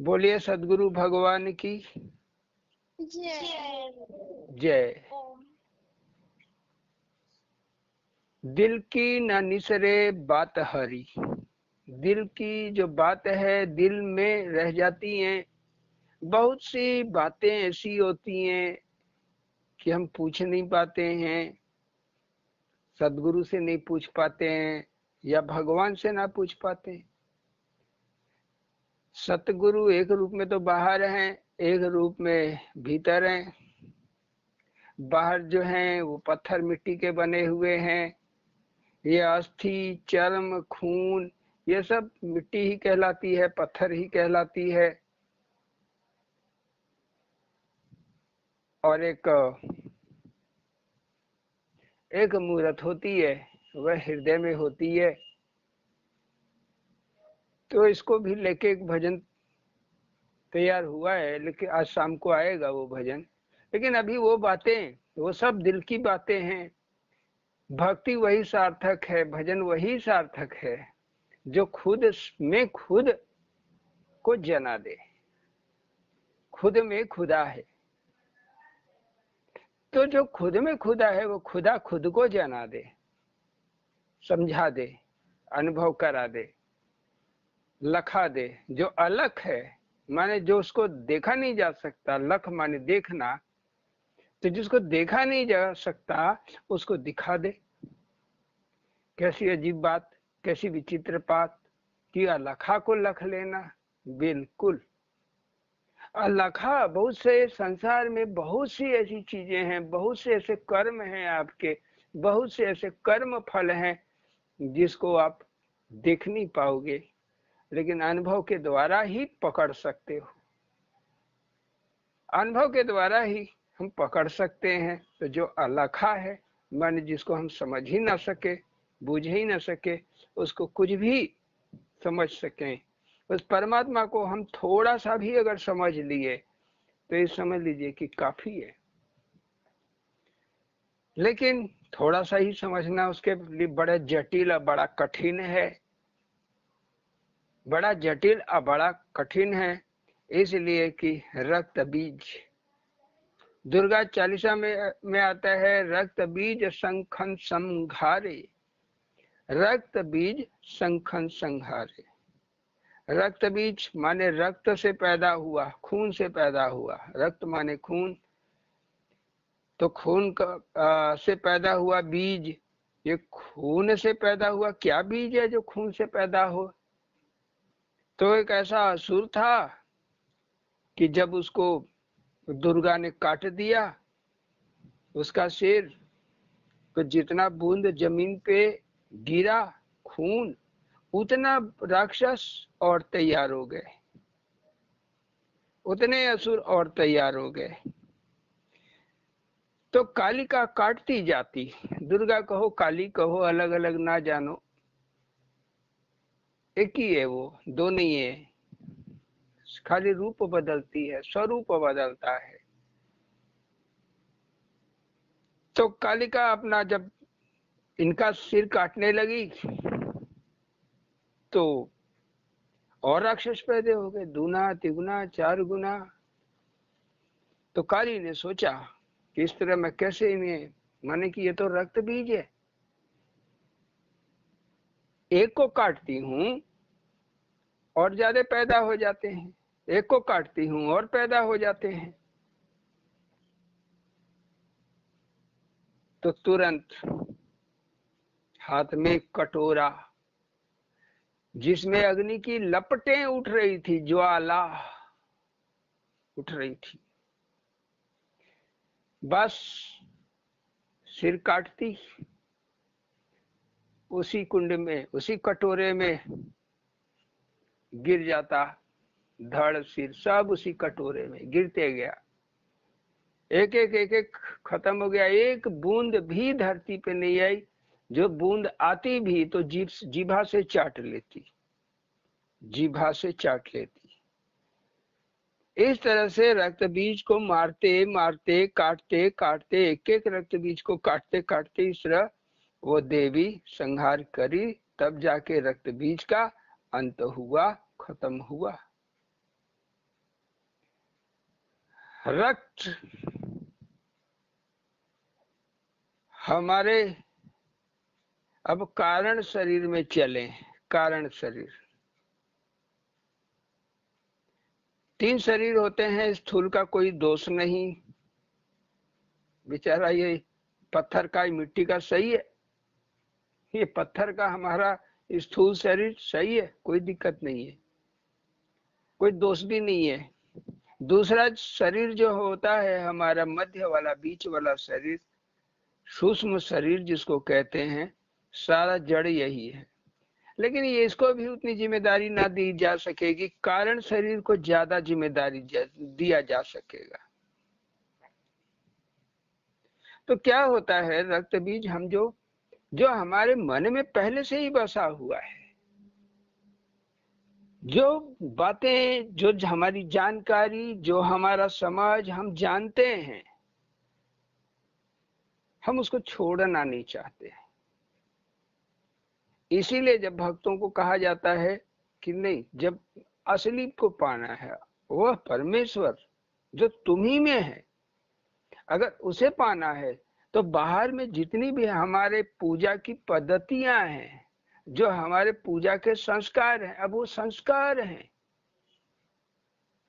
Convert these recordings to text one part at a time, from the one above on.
बोलिए सद्गुरु भगवान की जय। जय। दिल की न निसरे बात हरी, दिल की जो बात है दिल में रह जाती हैं। बहुत सी बातें ऐसी होती हैं कि हम पूछ नहीं पाते हैं, सदगुरु से नहीं पूछ पाते हैं या भगवान से ना पूछ पाते हैं। सतगुरु एक रूप में तो बाहर हैं, एक रूप में भीतर हैं। बाहर जो हैं वो पत्थर मिट्टी के बने हुए हैं, ये अस्थि चर्म खून ये सब मिट्टी ही कहलाती है, पत्थर ही कहलाती है। और एक मूर्त होती है, वह हृदय में होती है। तो इसको भी लेके एक भजन तैयार हुआ है, लेकिन आज शाम को आएगा वो भजन। लेकिन अभी वो बातें वो सब दिल की बातें हैं। भक्ति वही सार्थक है, भजन वही सार्थक है जो खुद में खुद को जना दे, खुद में खुदा है। तो जो खुद में खुदा है वो खुदा खुद को जना दे, समझा दे, अनुभव करा दे, लखा दे। जो अलख है माने जो उसको देखा नहीं जा सकता, लख माने देखना, तो जिसको देखा नहीं जा सकता उसको दिखा दे। कैसी अजीब बात, कैसी विचित्र बात कि अलखा को लख लेना। बिल्कुल अलखा, बहुत से संसार में बहुत सी ऐसी चीजें हैं, बहुत से ऐसे कर्म हैं आपके, बहुत से ऐसे कर्म फल हैं जिसको आप देख नहीं पाओगे, लेकिन अनुभव के द्वारा ही पकड़ सकते हो। अनुभव के द्वारा ही हम पकड़ सकते हैं। तो जो अलखा है माने जिसको हम समझ ही ना सके, बुझ ही ना सके, उसको कुछ भी समझ सकें, उस परमात्मा को हम थोड़ा सा भी अगर समझ लिए तो ये समझ लीजिए कि काफी है। लेकिन थोड़ा सा ही समझना उसके लिए बड़ा जटिल और बड़ा कठिन है, बड़ा जटिल और बड़ा कठिन है। इसलिए कि रक्त बीज, दुर्गा चालीसा में आता है, रक्त बीज शंखन संघारे, रक्त बीज शंखन संघारे। रक्त बीज माने रक्त से पैदा हुआ, खून से पैदा हुआ। रक्त माने खून, तो खून का से पैदा हुआ बीज। ये खून से पैदा हुआ क्या बीज है जो खून से पैदा हो? तो एक ऐसा असुर था कि जब उसको दुर्गा ने काट दिया उसका सिर, तो जितना बूंद जमीन पे गिरा खून, उतना राक्षस और तैयार हो गए, उतने असुर और तैयार हो गए। तो कालिका काटती जाती, दुर्गा कहो काली कहो अलग अलग ना जानो, एक ही है वो, दो नहीं है। खाली रूप बदलती है, स्वरूप बदलता है। तो कालिका अपना जब इनका सिर काटने लगी तो और राक्षस पैदा हो गए, दूना तिगुना चार गुना। तो काली ने सोचा कि इस तरह मैं कैसे इन्हें, माने कि ये तो रक्त बीज है, एक को काटती हूँ और ज्यादा पैदा हो जाते हैं, एक को काटती हूँ और पैदा हो जाते हैं। तो तुरंत हाथ में कटोरा जिसमें अग्नि की लपटें उठ रही थी, ज्वाला उठ रही थी, बस सिर काटती, उसी कुंड में उसी कटोरे में गिर जाता, धड़ सिर सब उसी कटोरे में गिरते गया। एक एक एक एक खत्म हो गया, एक बूंद भी धरती पे नहीं आई। जो बूंद आती भी तो जीभा से चाट लेती, जीभा से चाट लेती। इस तरह से रक्त बीज को मारते मारते काटते काटते, एक एक रक्त बीज को काटते काटते इस तरह वो देवी संहार करी, तब जाके रक्त बीज का अंत हुआ, खत्म हुआ। रक्त हमारे अब कारण शरीर में चले। कारण शरीर, 3 शरीर होते हैं, स्थूल का कोई दोष नहीं। बेचारा ये पत्थर का, मिट्टी का सही है, ये पत्थर का हमारा स्थूल शरीर सही है, कोई दिक्कत नहीं है, कोई दोष भी नहीं है। दूसरा शरीर जो होता है हमारा मध्य वाला, बीच वाला शरीर, सूक्ष्म शरीर जिसको कहते हैं, सारा जड़ यही है। लेकिन ये इसको भी उतनी जिम्मेदारी ना दी जा सकेगी, कारण शरीर को ज्यादा जिम्मेदारी दिया जा सकेगा। तो क्या होता है, रक्त बीज हम जो हमारे मन में पहले से ही बसा हुआ है, जो बातें, जो हमारी जानकारी, जो हमारा समझ हम जानते हैं, हम उसको छोड़ना नहीं चाहते। इसीलिए जब भक्तों को कहा जाता है कि नहीं, जब असली को पाना है, वह परमेश्वर जो तुम्ही में है, अगर उसे पाना है तो बाहर में जितनी भी हमारे पूजा की पद्धतियां हैं, जो हमारे पूजा के संस्कार हैं, अब वो संस्कार हैं,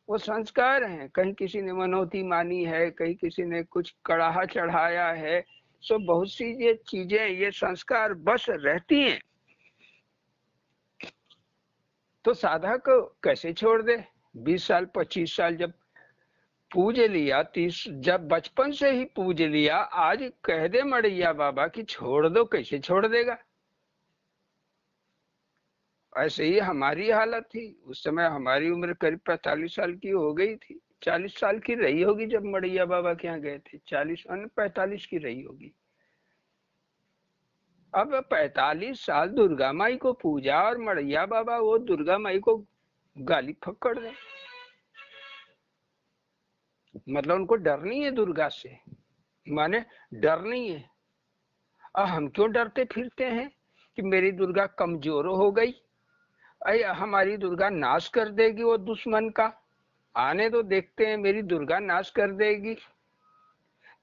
वो संस्कार हैं। कहीं किसी ने मनौती मानी है, कहीं किसी ने कुछ कड़ाहा चढ़ाया है, सो बहुत सी ये चीजें, ये संस्कार बस रहती हैं। तो साधक कैसे छोड़ दे? 20 साल 25 साल जब पूज लिया, 30 जब बचपन से ही पूज लिया, आज कह दे मड़ैया बाबा कि छोड़ दो, कैसे छोड़ देगा? ऐसे ही हमारी हालत थी उस समय। हमारी उम्र करीब 45 साल की हो गई थी, 40 साल की रही होगी जब मड़ैया बाबा के यहाँ गए थे, 45 की रही होगी। अब 45 साल दुर्गा माई को पूजा, और मड़ैया बाबा वो दुर्गा माई को गाली फक्कड़ दे, मतलब उनको डर नहीं है दुर्गा से, माने डर नहीं है। अब हम क्यों डरते फिरते हैं कि मेरी दुर्गा कमजोर हो गई, अरे हमारी दुर्गा नाश कर देगी वो दुश्मन का, आने तो देखते हैं मेरी दुर्गा नाश कर देगी।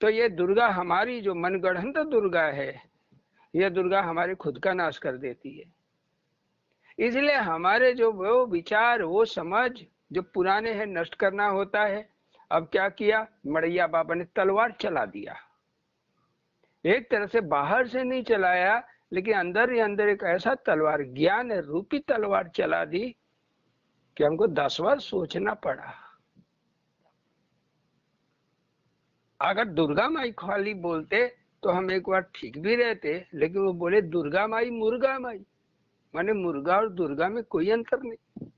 तो ये दुर्गा हमारी जो मनगढ़ंत दुर्गा है, यह दुर्गा हमारे खुद का नाश कर देती है। इसलिए हमारे जो वो विचार, वो समझ जो पुराने हैं, नष्ट करना होता है। अब क्या किया, मड़ैया बाबा ने तलवार चला दिया। एक तरह से बाहर से नहीं चलाया, लेकिन अंदर ही अंदर एक ऐसा तलवार, ज्ञान रूपी तलवार चला दी कि हमको 10 बार सोचना पड़ा। अगर दुर्गा माई खाली बोलते तो हम एक बार ठीक भी रहते, लेकिन वो बोले दुर्गा माई मुर्गा माई, माने मुर्गा और दुर्गा में कोई अंतर नहीं।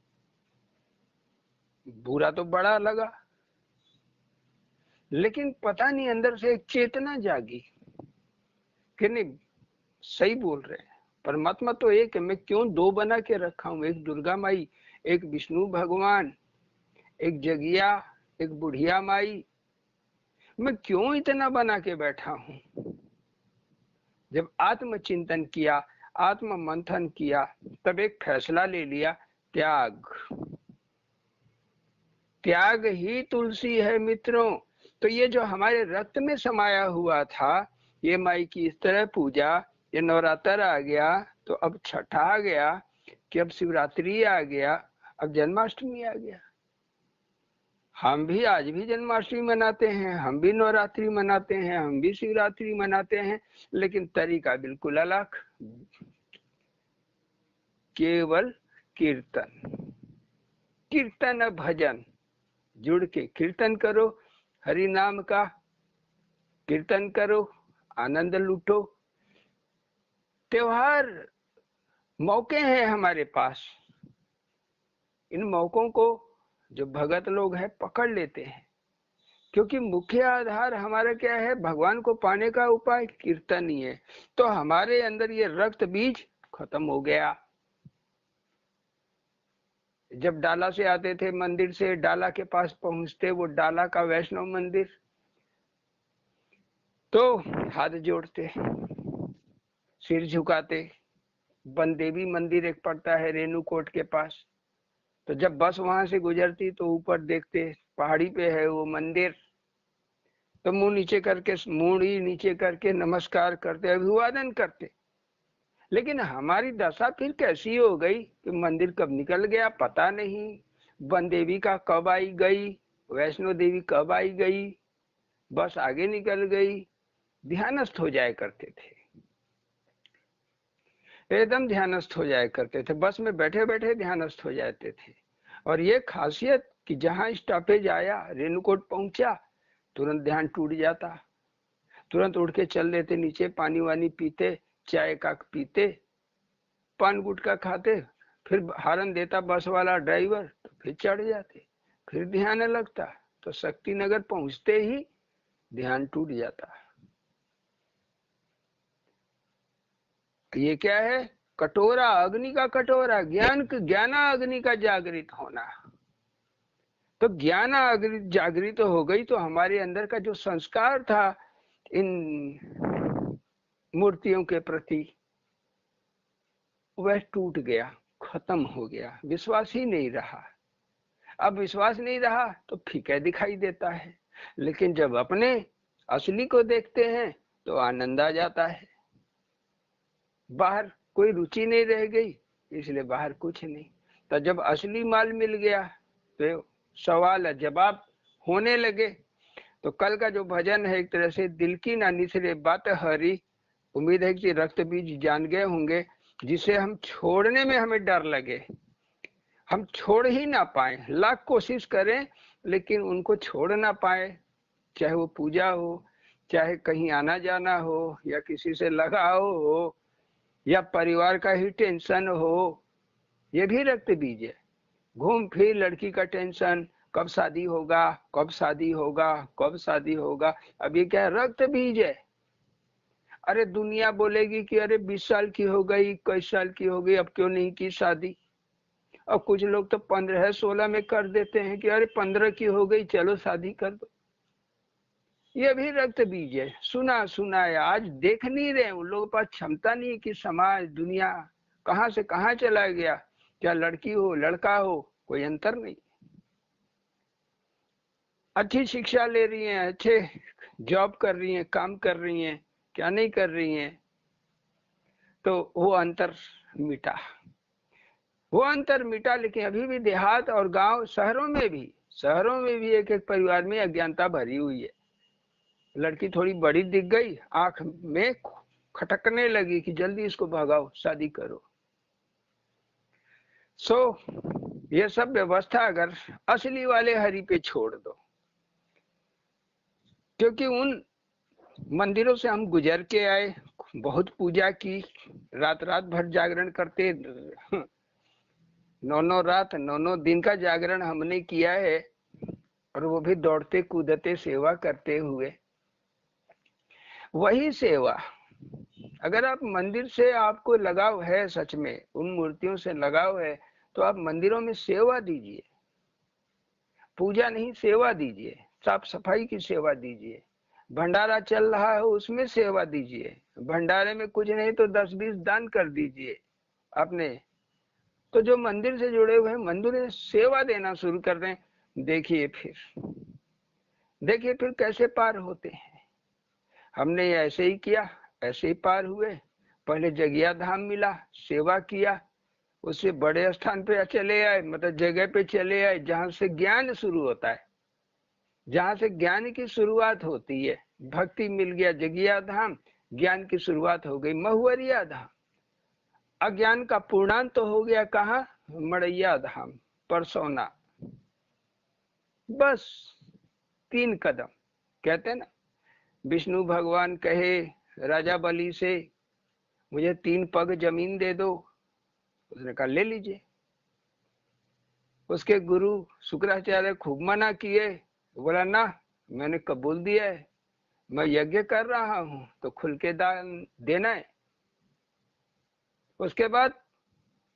बुरा तो बड़ा लगा, लेकिन पता नहीं अंदर से एक चेतना जागी कि नहीं, सही बोल रहे हैं, परमात्मा तो एक है, मैं क्यों 2 बना के रखा हूं, एक दुर्गा माई, एक विष्णु भगवान, एक जगिया, एक बुढ़िया माई, मैं क्यों इतना बना के बैठा हूं? जब आत्मचिंतन किया, आत्म मंथन किया, तब एक फैसला ले लिया, त्याग। त्याग ही तुलसी है मित्रों। तो ये जो हमारे रक्त में समाया हुआ था, ये माई की इस तरह पूजा, ये नवरात्र आ गया, तो अब छठ आ गया, कि अब शिवरात्रि आ गया, अब जन्माष्टमी आ गया। हम भी आज भी जन्माष्टमी मनाते हैं, हम भी नवरात्रि मनाते हैं, हम भी शिवरात्रि मनाते हैं, लेकिन तरीका बिल्कुल अलग। केवल कीर्तन, कीर्तन भजन, जुड़ के कीर्तन करो, हरि नाम का कीर्तन करो, आनंद लूटो। त्योहार मौके हैं हमारे पास, इन मौकों को जो भगत लोग हैं पकड़ लेते हैं, क्योंकि मुख्य आधार हमारा क्या है, भगवान को पाने का उपाय कीर्तन ही है। तो हमारे अंदर ये रक्त बीज खत्म हो गया। जब डाला से आते थे, मंदिर से डाला के पास पहुंचते, वो डाला का वैष्णव मंदिर, तो हाथ जोड़ते, सिर झुकाते। बनदेवी मंदिर एक पड़ता है रेणुकोट के पास, तो जब बस वहां से गुजरती तो ऊपर देखते, पहाड़ी पे है वो मंदिर, तो मुंह नीचे करके, मुंडी नीचे करके नमस्कार करते, अभिवादन करते। लेकिन हमारी दशा फिर कैसी हो गई कि मंदिर कब निकल गया पता नहीं, वन देवी का कब आई गई, वैष्णो देवी कब आई गई, बस आगे निकल गई। ध्यानस्थ हो जाया करते थे, एकदम ध्यानस्थ हो जाया करते थे, बस में बैठे बैठे ध्यानस्थ हो जाते थे। और ये खासियत कि जहां स्टॉपेज आया, रेणुकूट पहुंचा, तुरंत ध्यान टूट जाता, तुरंत उठ के चल लेते नीचे, पानी वानी पीते, चाय का पीते, पान गुटखा खाते, फिर हॉर्न देता बस वाला ड्राइवर तो फिर चढ़ जाते, फिर ध्यान लगता। तो शक्ति नगर पहुंचते ही ध्यान टूट जाता। ये क्या है? कटोरा, अग्नि का कटोरा, ज्ञाना अग्नि का जागृत होना। तो ज्ञाना अग्नि जागृत हो गई तो हमारे अंदर का जो संस्कार था इन मूर्तियों के प्रति, वह टूट गया, खत्म हो गया, विश्वास ही नहीं रहा। अब विश्वास नहीं रहा तो फीका दिखाई देता है, लेकिन जब अपने असली को देखते हैं तो आनंद आ जाता है। बाहर कोई रुचि नहीं रह गई, इसलिए बाहर कुछ नहीं। तो जब असली माल मिल गया तो सवाल जवाब होने लगे। तो कल का जो भजन है, एक तरह से दिल की ना निसरे बात हरी, उम्मीद है कि रक्त बीज जान गए होंगे, जिसे हम छोड़ने में हमें डर लगे, हम छोड़ ही ना पाए, लाख कोशिश करें लेकिन उनको छोड़ ना पाए। चाहे वो पूजा हो, चाहे कहीं आना जाना हो, या किसी से लगाव हो, या परिवार का ही टेंशन हो, ये भी रक्त बीज है। घूम फिर लड़की का टेंशन, कब शादी होगा, कब शादी होगा, कब शादी होगा। अब ये क्या है? रक्त बीज है। अरे दुनिया बोलेगी कि अरे 20 साल की हो गई, 21 साल की हो गई, अब क्यों नहीं की शादी। और कुछ लोग तो 15-16 में कर देते हैं कि अरे 15 की हो गई, चलो शादी कर दो। ये भी रक्त बीज है। सुना सुना है, आज देख नहीं रहे, उन लोगों के पास क्षमता नहीं कि समाज दुनिया कहां से कहां चला गया। क्या लड़की हो लड़का हो, कोई अंतर नहीं। अच्छी शिक्षा ले रही हैं, अच्छे जॉब कर रही हैं, काम कर रही हैं, क्या नहीं कर रही हैं, तो वो अंतर मिटा, वो अंतर मिटा। लेकिन अभी भी देहात और गांव, शहरों में भी एक एक परिवार में अज्ञानता भरी हुई है। लड़की थोड़ी बड़ी दिख गई, आंख में खटकने लगी कि जल्दी इसको भगाओ, शादी करो। ये सब व्यवस्था अगर असली वाले हरि पे छोड़ दो, क्योंकि उन मंदिरों से हम गुजर के आए, बहुत पूजा की, रात रात भर जागरण करते, 9 रात 9 दिन का जागरण हमने किया है, और वो भी दौड़ते कूदते सेवा करते हुए। वही सेवा, अगर आप मंदिर से आपको लगाव है, सच में उन मूर्तियों से लगाव है, तो आप मंदिरों में सेवा दीजिए, पूजा नहीं सेवा दीजिए, साफ सफाई की सेवा दीजिए। भंडारा चल रहा है उसमें सेवा दीजिए, भंडारे में कुछ नहीं तो 10-20 दान कर दीजिए अपने। तो जो मंदिर से जुड़े हुए हैं, मंदिर में सेवा देना शुरू कर दें, देखिए फिर कैसे पार होते हैं। हमने ऐसे ही किया, ऐसे ही पार हुए। पहले जगिया धाम मिला, सेवा किया, उससे बड़े स्थान पे चले आए, मतलब जगह पे चले आए जहां से ज्ञान शुरू होता है, जहां से ज्ञान की शुरुआत होती है। भक्ति मिल गया जगिया धाम, ज्ञान की शुरुआत हो गई महुवरिया धाम। अज्ञान का पूर्णांत तो हो गया कहाँ? मड़ैया धाम, परसौना। बस 3 कदम। कहते ना, विष्णु भगवान कहे राजा बलि से, मुझे 3 पग जमीन दे दो। उसने कहा ले लीजिए। उसके गुरु शुक्राचार्य खूब मना किए, बोला ना, मैंने कबूल दिया है, मैं यज्ञ कर रहा हूं तो खुल के दान देना है। उसके बाद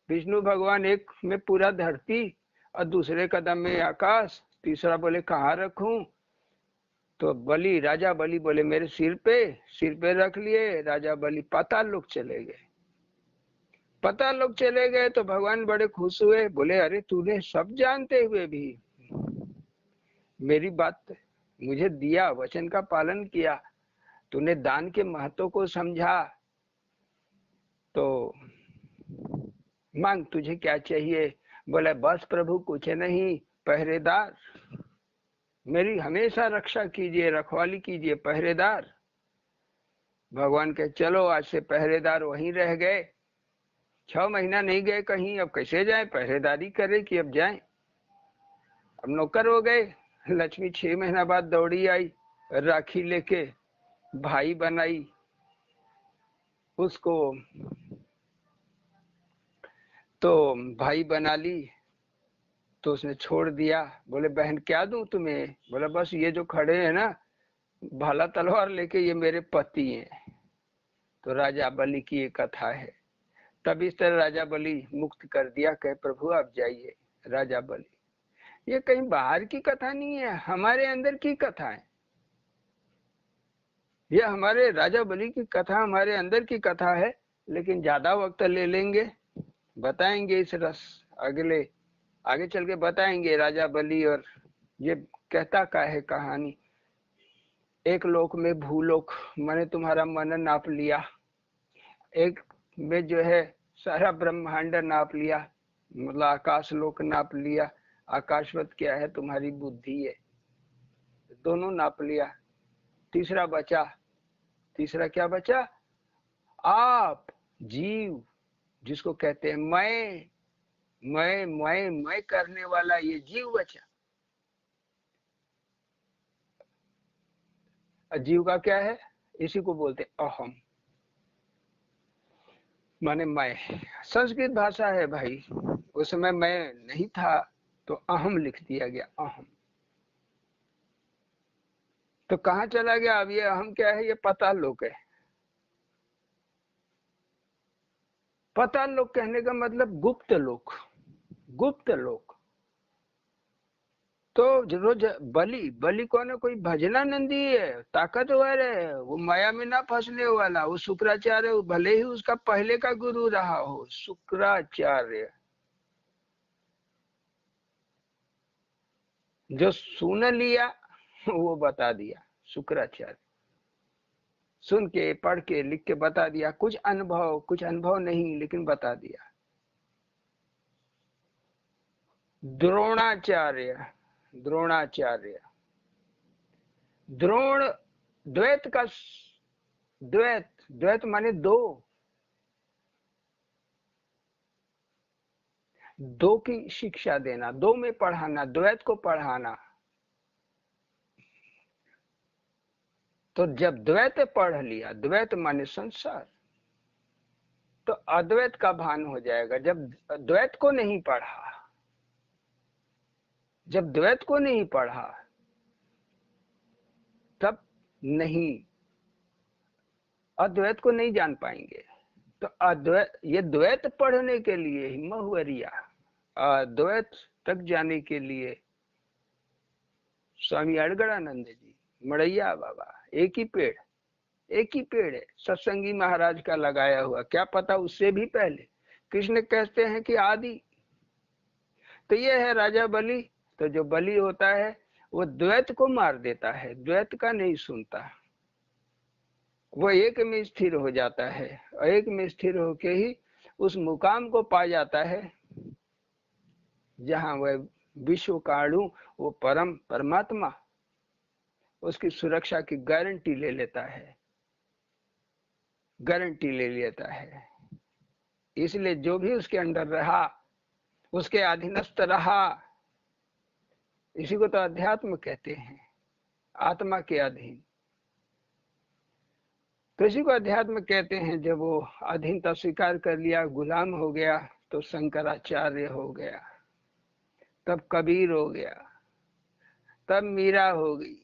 विष्णु भगवान एक में पूरा धरती और दूसरे कदम में आकाश, तीसरा बोले कहाँ रखूं? तो बलि, राजा बलि बोले मेरे सिर पे रख लिए। राजा बलि पाताल लोक चले गए। पाताल लोक चले गए तो भगवान बड़े खुश हुए, बोले अरे तूने सब जानते हुए भी मेरी बात मुझे दिया, वचन का पालन किया, तूने दान के महत्व को समझा, तो मांग तुझे क्या चाहिए। बोले बस प्रभु कुछ नहीं, पहरेदार, मेरी हमेशा रक्षा कीजिए, रखवाली कीजिए, पहरेदार। भगवान के चलो आज से पहरेदार वहीं रह गए। 6 महीना नहीं गए कहीं, अब कैसे जाए, पहरेदारी करे कि अब जाए। अब नौकर हो गए। लक्ष्मी 6 महीना बाद दौड़ी आई, राखी लेके, भाई बनाई उसको, तो भाई बना ली, तो उसने छोड़ दिया। बोले बहन क्या दूं तुम्हें। बोला बस ये जो खड़े हैं ना भाला तलवार लेके, ये मेरे पति हैं। तो राजा बलि की एक कथा है। तब इस तरह राजा बलि मुक्त कर दिया, कहे प्रभु आप जाइए। राजा बलि, ये कहीं बाहर की कथा नहीं है, हमारे अंदर की कथा है। ये हमारे राजा बलि की कथा हमारे अंदर की कथा है। लेकिन ज्यादा वक्त ले लेंगे, बताएंगे इस रस अगले आगे चल के बताएंगे राजा बलि। और ये कहता का है कहानी। एक लोक में भूलोक, मैंने तुम्हारा मन नाप लिया। एक में जो है सारा ब्रह्मांड नाप लिया, मतलब आकाश लोक नाप लिया। आकाशवत क्या है, तुम्हारी बुद्धि है, दोनों नाप लिया। तीसरा बचा, तीसरा क्या बचा, आप जीव, जिसको कहते हैं मैं करने वाला ये जीव बचा। जीव का क्या है, इसी को बोलते अहम, माने मैं। संस्कृत भाषा है भाई, उस समय मैं नहीं था तो अहम लिख दिया गया, अहम। तो कहाँ चला गया अब ये अहम, क्या है, ये पाताल लोक है। पाताल लोक कहने का मतलब गुप्त लोक, गुप्त लोक। तो रोज बलि, बलि कौन है, कोई भजनानंदी है, ताकतवर है, वो माया में ना फंसने वाला। वो शुक्राचार्य, भले ही उसका पहले का गुरु रहा हो, शुक्राचार्य जो सुन लिया वो बता दिया। शुक्राचार्य सुन के, पढ़ के, लिख के बता दिया, कुछ अनुभव नहीं, लेकिन बता दिया। द्रोणाचार्य, द्रोणाचार्य, द्रोण, द्वैत का, द्वैत, द्वैत माने दो, दो की शिक्षा देना, दो में पढ़ाना, द्वैत को पढ़ाना। तो जब द्वैत पढ़ लिया, द्वैत माने संसार, तो अद्वैत का भान हो जाएगा। जब द्वैत को नहीं पढ़ा, जब द्वैत को नहीं पढ़ा तब नहीं, अद्वैत को नहीं जान पाएंगे। तो अद्वैत, ये द्वैत पढ़ने के लिए ही महुवरिया, अद्वैत तक जाने के लिए स्वामी अड़गड़ानंद जी, मड़ैया बाबा, एक ही पेड़, एक ही पेड़ है सत्संगी महाराज का लगाया हुआ, क्या पता उससे भी पहले। कृष्ण कहते हैं कि आदि। तो ये है राजा बलि। तो जो बलि होता है वो द्वैत को मार देता है, द्वैत का नहीं सुनता, वो एक में स्थिर हो जाता है। एक में स्थिर होके ही उस मुकाम को पा जाता है जहां वह विश्व काणु, वो परम परमात्मा उसकी सुरक्षा की गारंटी ले लेता है, गारंटी ले लेता है। इसलिए जो भी उसके अंडर रहा, उसके अधीनस्थ रहा, इसी को तो अध्यात्म कहते हैं, आत्मा के अधीन। तो इसी को अध्यात्म कहते हैं। जब वो अधीनता स्वीकार कर लिया, गुलाम हो गया, तो शंकराचार्य हो गया, तब कबीर हो गया, तब मीरा हो गई।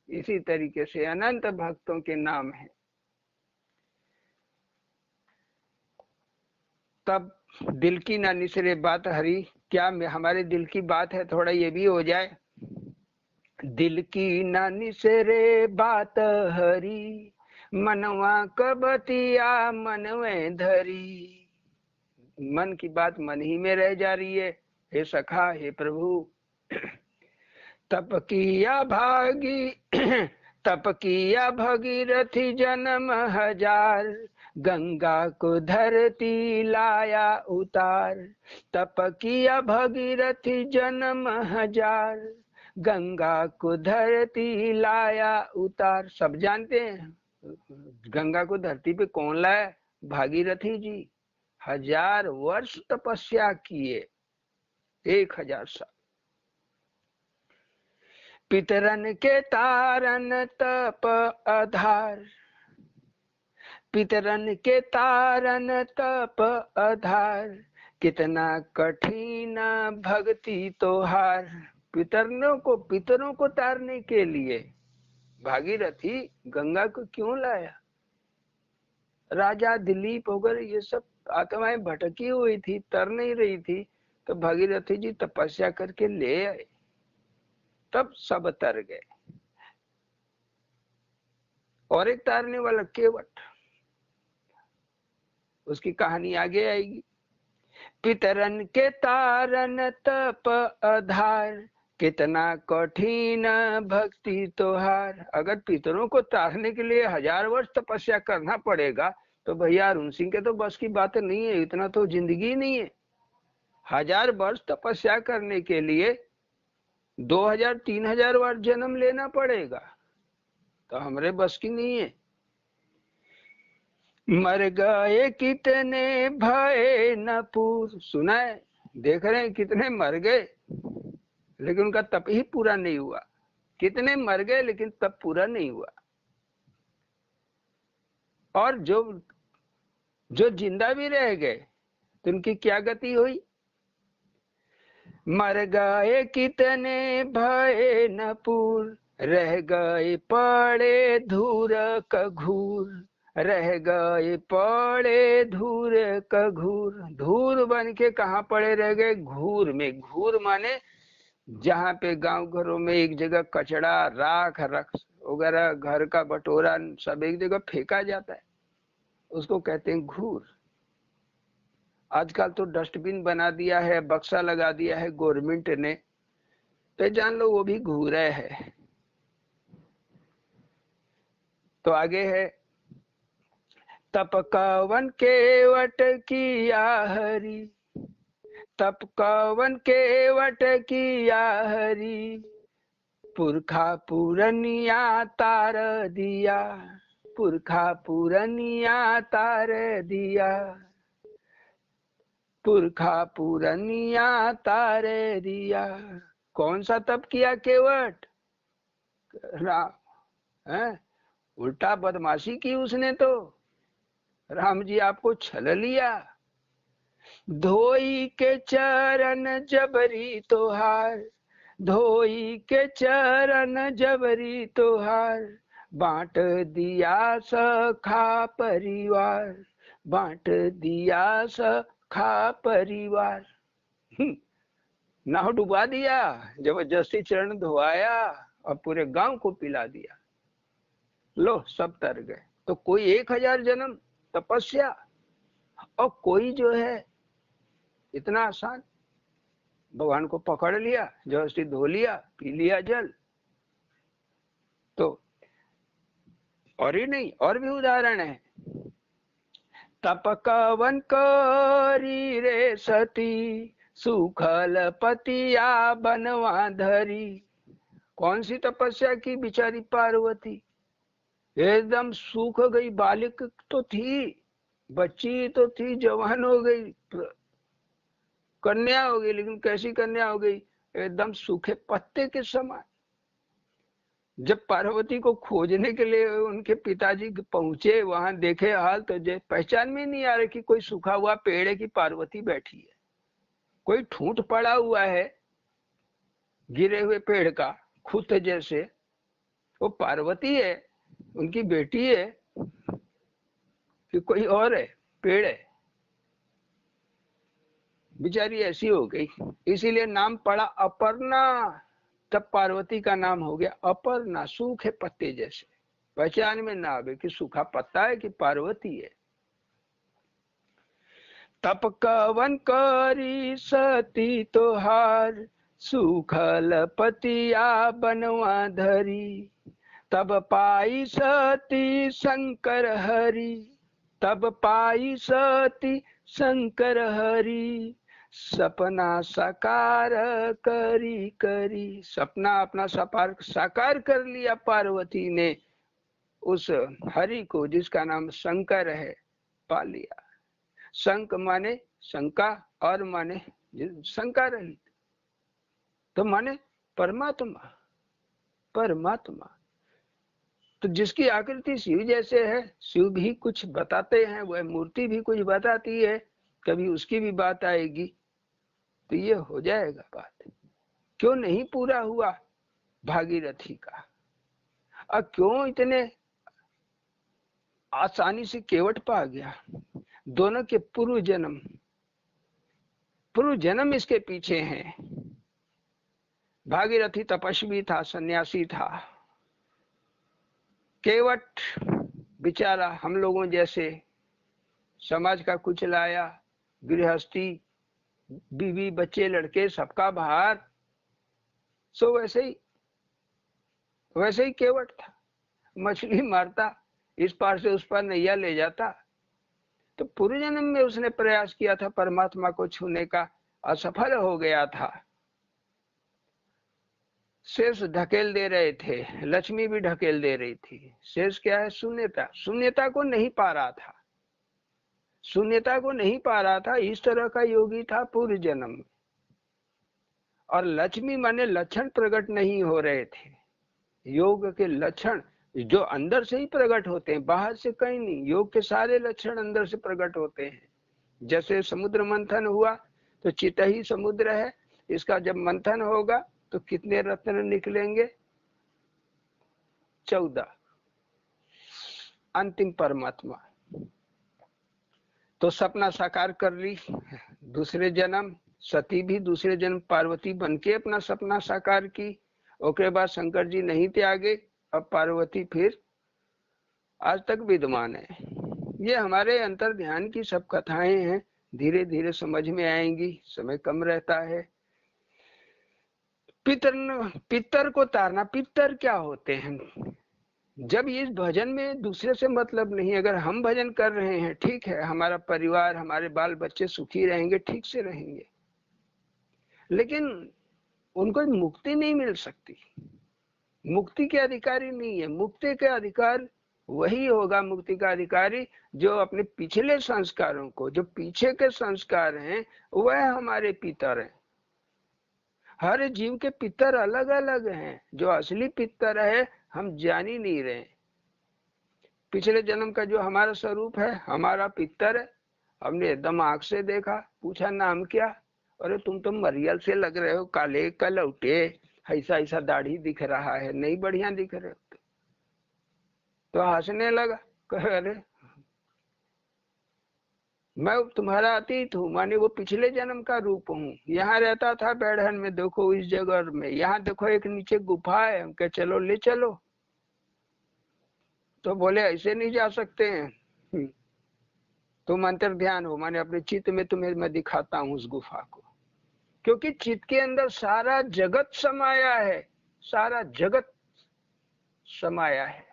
इसी तरीके से अनंत भक्तों के नाम हैं। तब दिल की ना निसरे बात हरी, क्या हमारे दिल की बात है, थोड़ा ये भी हो जाए। दिल की ना निसरे बात हरी, मनवा कबतिया मन में धरी। मन की बात मन ही में रह जा रही है। हे सखा, हे प्रभु, तप किया भागी तप किया भगीरथी जन्म हजार, गंगा को धरती लाया उतार। तप किया भगीरथी जन्म हजार, गंगा को धरती लाया उतार। सब जानते हैं गंगा को धरती पे कौन लाया? भागीरथी जी। 1000 वर्ष तपस्या किए, 1000 साल। पितरन के तारन तप आधार, पितरन के तारन तप आधार, कितना कठिन भक्ति तोहार। पितरों को तारने के लिए भागीरथी गंगा को क्यों लाया? राजा दिलीप वगैरह ये सब आत्माएं भटकी हुई थी, तर नहीं रही थी, तो भागीरथी जी तपस्या करके ले आए, तब सब तर गए। और एक तारने वाला केवट, उसकी कहानी आगे आएगी। पितरन के तारन तप आधार, कितना कठिन भक्ति तोहार। अगर पितरों को तारने के लिए 1000 वर्ष तपस्या करना पड़ेगा तो भैया अरुण सिंह के तो बस की बात नहीं है, इतना तो जिंदगी नहीं है। 1000 वर्ष तपस्या करने के लिए 2000-3000 बार जन्म लेना पड़ेगा, तो हमारे बस की नहीं है। मर गए कितने भय नपुर, सुना है, देख रहे हैं कितने मर गए, लेकिन उनका तप ही पूरा नहीं हुआ। कितने मर गए लेकिन तप पूरा नहीं हुआ। और जो जिंदा भी रह गए तो उनकी क्या गति हुई? मर गए कितने भय नपुर, रह गए पड़े धूर कघूर, रह गए पड़े धूर कघूर। धूर बन के कहाँ पड़े रह गए? घूर में। घूर माने जहाँ पे गांव घरों में एक जगह कचड़ा, राख रख वगैरह, घर का बटोरा सब एक जगह फेंका जाता है, उसको कहते हैं घूर। आजकल तो डस्टबिन बना दिया है, बक्सा लगा दिया है गवर्नमेंट ने, तो जान लो वो भी घूरा है। तो आगे है, तप कवन केवट किया हरि, तप कवन केवट किया हरि, पुरखा पुरनिया तार दिया, पुरखा पुरनिया तार दिया, पुरखा पुरनिया तार दिया। कौन सा तप किया केवट? राम है, उल्टा बदमाशी की उसने तो। राम जी आपको छल लिया। धोई के चरण जबरी तोहार, धोई के चरण जबरी तोहार, बांट दिया सखा परिवार, बांट दिया सखा परिवार। नाव डुबा दिया, जबरदस्ती चरण धोआया और पूरे गांव को पिला दिया। लो सब तर गए। तो कोई 1000 जन्म तपस्या, और कोई जो है इतना आसान, भगवान को पकड़ लिया, जबरदस्ती धो लिया, पी लिया जल। तो और ही नहीं, और भी उदाहरण है। तप कवन करी रे सती, सुखल पतिया बनवा धरी। कौन सी तपस्या की बिचारी पार्वती? एकदम सूख गई, बालिक तो थी, बच्ची तो थी, जवान हो गई, कन्या हो गई, लेकिन कैसी कन्या हो गई? एकदम सूखे पत्ते के समान। जब पार्वती को खोजने के लिए उनके पिताजी पहुंचे, वहां देखे हाल, तो पहचान में नहीं आ रही कि कोई सूखा हुआ पेड़ है कि पार्वती बैठी है। कोई ठूंठ पड़ा हुआ है गिरे हुए पेड़ का, खुद जैसे, वो पार्वती है, उनकी बेटी है कि कोई और है, पेड़ है? बेचारी ऐसी हो गई, इसीलिए नाम पड़ा अपर्णा। तब पार्वती का नाम हो गया अपर्णा, सूखे पत्ते जैसे, पहचान में ना आवे कि सूखा पत्ता है कि पार्वती है। तप कवन करी सती तोहार, सूखल पतिया बनवा धरी, तब पाई सती शंकर हरि, तब पाई सती शंकर हरि, सपना साकार करी करी। सपना अपना साकार कर लिया पार्वती ने, उस हरि को जिसका नाम शंकर है पा लिया। शंक माने शंका और माने शंका रहित, तो माने परमात्मा। परमात्मा तो जिसकी आकृति शिव जैसे है, शिव भी कुछ बताते हैं, वह मूर्ति भी कुछ बताती है, कभी उसकी भी बात आएगी तो ये हो जाएगा बात। क्यों नहीं पूरा हुआ भागीरथी का? अब क्यों इतने आसानी से केवट पा गया? दोनों के पूर्व जन्म इसके पीछे हैं। भागीरथी तपस्वी था, सन्यासी था। केवट बेचारा हम लोगों जैसे समाज का कुछ लाया, गृहस्थी, बीवी बच्चे लड़के सबका भार, सो वैसे ही केवट था। मछली मारता, इस पार से उस पार नैया ले जाता। तो पूर्व जन्म में उसने प्रयास किया था परमात्मा को छूने का, असफल हो गया था। शेष ढकेल दे रहे थे, लक्ष्मी भी ढकेल दे रही थी। शेष क्या है? शून्यता। शून्यता को नहीं पा रहा था, शून्यता को नहीं पा रहा था। इस तरह का योगी था पूर्व जन्म में। और लक्ष्मी माने लक्षण प्रकट नहीं हो रहे थे। योग के लक्षण जो अंदर से ही प्रकट होते हैं, बाहर से कहीं नहीं। योग के सारे लक्षण अंदर से प्रकट होते हैं। जैसे समुद्र मंथन हुआ तो चित ही समुद्र है, इसका जब मंथन होगा तो कितने रत्न निकलेंगे? 14। अंतिम परमात्मा। तो सपना साकार कर ली। दूसरे जन्म सती भी दूसरे जन्म पार्वती बनके अपना सपना साकार की। उसके बाद शंकर जी नहीं त्यागे, अब पार्वती फिर आज तक विद्यमान है। ये हमारे अंतर ध्यान की सब कथाएं हैं, धीरे धीरे समझ में आएंगी, समय कम रहता है। पितर को तारना। पितर क्या होते हैं? जब इस भजन में दूसरे से मतलब नहीं, अगर हम भजन कर रहे हैं ठीक है, हमारा परिवार, हमारे बाल बच्चे सुखी रहेंगे, ठीक से रहेंगे, लेकिन उनको मुक्ति नहीं मिल सकती। मुक्ति के अधिकारी नहीं है। मुक्ति के अधिकार वही होगा, मुक्ति का अधिकारी जो अपने पिछले संस्कारों को, जो पीछे के संस्कार हैं, वह हमारे पितर हैं। हर जीव के पितर अलग अलग हैं। जो असली पितर है हम जान ही नहीं रहे। पिछले जन्म का जो हमारा स्वरूप है, हमारा पितर है। हमने एकदम आंख से देखा, पूछा नाम क्या? अरे तुम तो मरियल से लग रहे हो, काले कलौटे, ऐसा ऐसा दाढ़ी दिख रहा है, नहीं बढ़िया दिख रहे हो। तो हंसने लगा, कहे अरे मैं तुम्हारा अतीत हूँ, माने वो पिछले जन्म का रूप हूँ। यहाँ रहता था बैठन में, देखो इस जगह में, यहाँ देखो एक नीचे गुफा है, हम कहे चलो ले चलो। तो बोले ऐसे नहीं जा सकते हैं, तुम अंतर ध्यान हो, माने अपने चित्त में तुम्हें मैं दिखाता हूँ उस गुफा को। क्योंकि चित्त के अंदर सारा जगत समाया है, सारा जगत समाया है।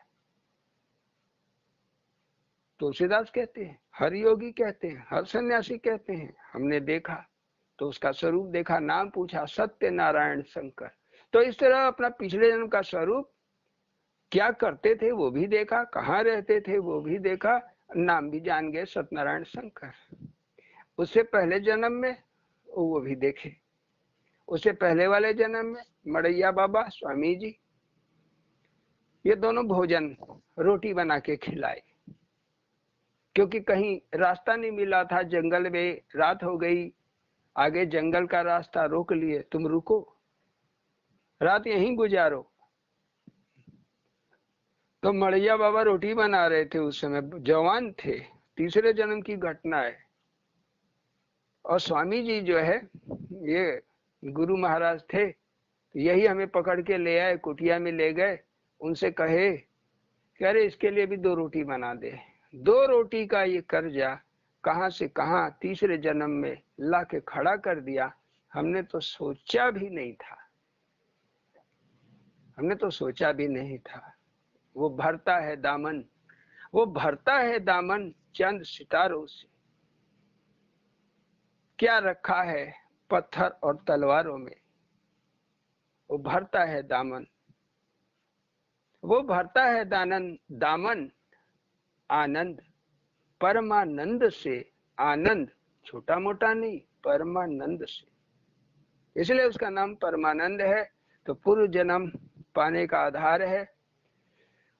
तुलसीदास कहते हैं, हर योगी कहते हैं, हर सन्यासी कहते हैं, हमने देखा तो उसका स्वरूप देखा, नाम पूछा, सत्य नारायण शंकर। तो इस तरह अपना पिछले जन्म का स्वरूप, क्या करते थे वो भी देखा, कहाँ रहते थे वो भी देखा, नाम भी जान गए, सत्यनारायण शंकर। उससे पहले जन्म में वो भी देखे, उससे पहले वाले जन्म में मड़ैया बाबा, स्वामी जी, ये दोनों भोजन रोटी बना के खिलाए। क्योंकि कहीं रास्ता नहीं मिला था, जंगल में रात हो गई, आगे जंगल का रास्ता रोक लिए, तुम रुको, रात यहीं गुजारो। तो मड़ैया बाबा रोटी बना रहे थे, उस समय जवान थे, तीसरे जन्म की घटना है। और स्वामी जी जो है, ये गुरु महाराज थे, तो यही हमें पकड़ के ले आए, कुटिया में ले गए, उनसे कहे कि अरे इसके लिए भी 2 रोटी बना दे। 2 रोटी का ये कर्जा कहां से कहां तीसरे जन्म में ला के खड़ा कर दिया। हमने तो सोचा भी नहीं था, हमने तो सोचा भी नहीं था। वो भरता है दामन, वो भरता है दामन चंद सितारों से। क्या रखा है पत्थर और तलवारों में, वो भरता है दामन, वो भरता है दामन आनंद, परमानंद से। आनंद छोटा मोटा नहीं, परमानंद से, इसलिए उसका नाम परमानंद है। तो पूर्व जन्म पाने का आधार है।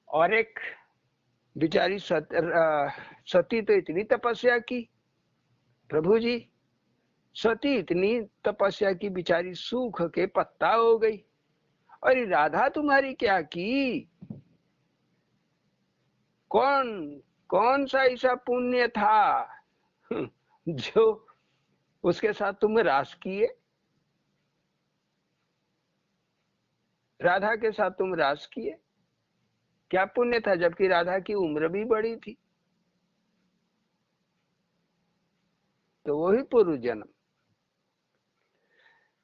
और एक बिचारी सती तो इतनी तपस्या की, प्रभु जी, सती इतनी तपस्या की, बिचारी सूख के पत्ता हो गई। अरे राधा तुम्हारी क्या की? कौन कौन सा ऐसा पुण्य था जो उसके साथ तुम रास किए? राधा के साथ तुम रास किए, क्या पुण्य था? जबकि राधा की उम्र भी बड़ी थी। तो वही पूर्व जन्म।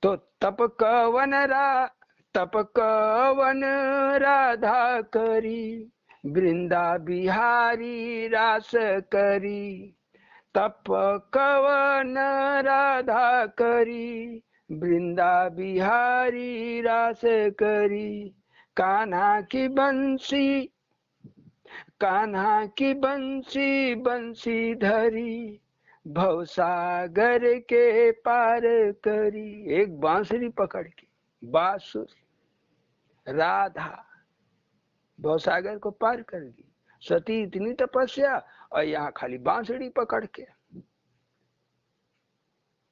तो तप कवन राधा करी, वृंदा बिहारी रास करी। तप कवन राधा करी, वृंदा बिहारी रास करी। कान्हा की बंसी, कान्हा की बंसी बंसी धरी, भवसागर के पार करी। एक बांसुरी पकड़ के, बांसुरी, राधा भवसागर को पार कर गई। सती इतनी तपस्या और यहाँ खाली बांसुरी पकड़ के।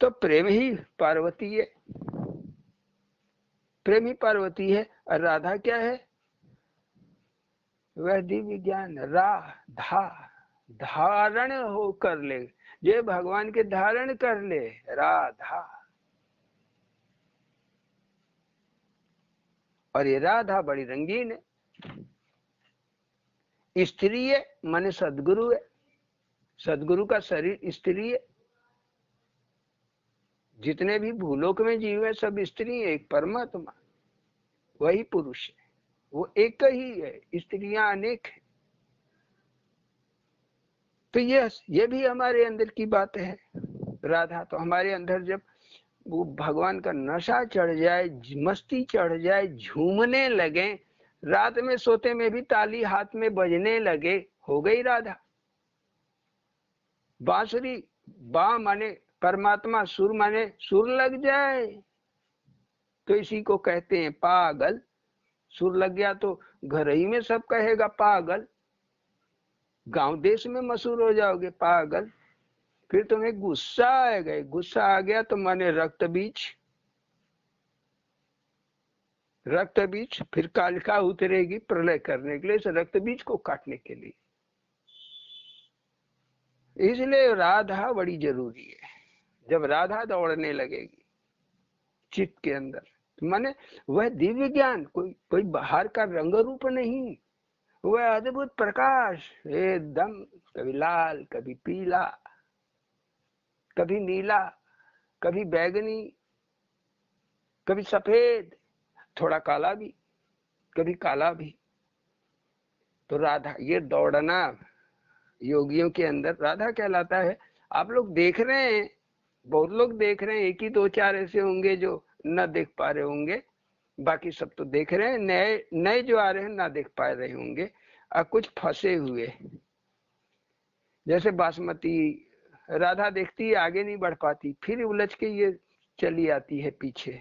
तो प्रेम ही पार्वती है, प्रेम ही पार्वती है। और राधा क्या है? वह दिव्य ज्ञान राधा, धारण हो कर ले, ये भगवान के धारण कर ले, राधा। और ये राधा बड़ी रंगीन है, स्त्री है, माने सदगुरु है, सदगुरु का शरीर स्त्री है। जितने भी भूलोक में जीव है सब स्त्री है, एक परमात्मा वही पुरुष है, वो एक ही है, स्त्रियां अनेक है। तो ये भी हमारे अंदर की बात है। राधा तो हमारे अंदर जब वो भगवान का नशा चढ़ जाए, मस्ती चढ़ जाए, झूमने लगे, रात में सोते में भी ताली हाथ में बजने लगे, हो गई राधा। बांसुरी, बा माने परमात्मा, सुर माने सुर लग जाए तो इसी को कहते हैं पागल। सुर लग गया तो घर ही में सब कहेगा पागल, गांव देश में मशहूर हो जाओगे पागल। फिर तुम्हें गुस्सा आएगा, गुस्सा आ गया तो माने रक्त बीज, रक्त बीज। फिर कालिका उतरेगी प्रलय करने के लिए, इस रक्त बीज को काटने के लिए। इसलिए राधा बड़ी जरूरी है। जब राधा दौड़ने लगेगी चित्त के अंदर, माने वह दिव्य ज्ञान कोई कोई बाहर का रंग रूप नहीं, वह अद्भुत प्रकाश एकदम, कभी लाल, कभी पीला, कभी नीला, कभी बैगनी, कभी सफेद, थोड़ा काला भी, कभी काला भी। तो राधा, ये दौड़ना योगियों के अंदर राधा कहलाता है। आप लोग देख रहे हैं, बहुत लोग देख रहे हैं, एक ही दो चार ऐसे होंगे जो न देख पा रहे होंगे, बाकी सब तो देख रहे हैं। नए नए जो आ रहे हैं ना देख पा रहे होंगे, और कुछ फंसे हुए, जैसे बासमती राधा देखती है आगे नहीं बढ़ पाती, फिर उलझ के ये चली आती है पीछे।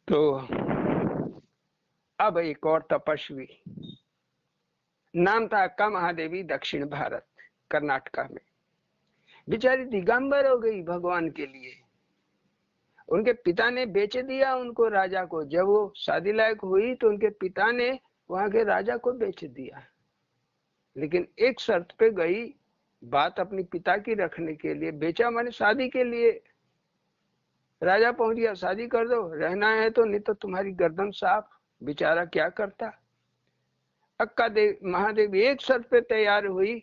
तो अब एक और तपस्वी, नाम था अक्का महादेवी, दक्षिण भारत कर्नाटका में। बेचारी दिगंबर हो गई भगवान के लिए। उनके पिता ने बेच दिया उनको राजा को। जब वो शादी लायक हुई तो उनके पिता ने वहां के राजा को बेच दिया, लेकिन एक शर्त पे गई, बात अपनी पिता की रखने के लिए। बेचा माने शादी के लिए। राजा पहुंच गया, शादी कर दो, रहना है तो, नहीं तो तुम्हारी गर्दन साफ। बेचारा क्या करता। अक्का महादेवी एक शर्त पे तैयार हुई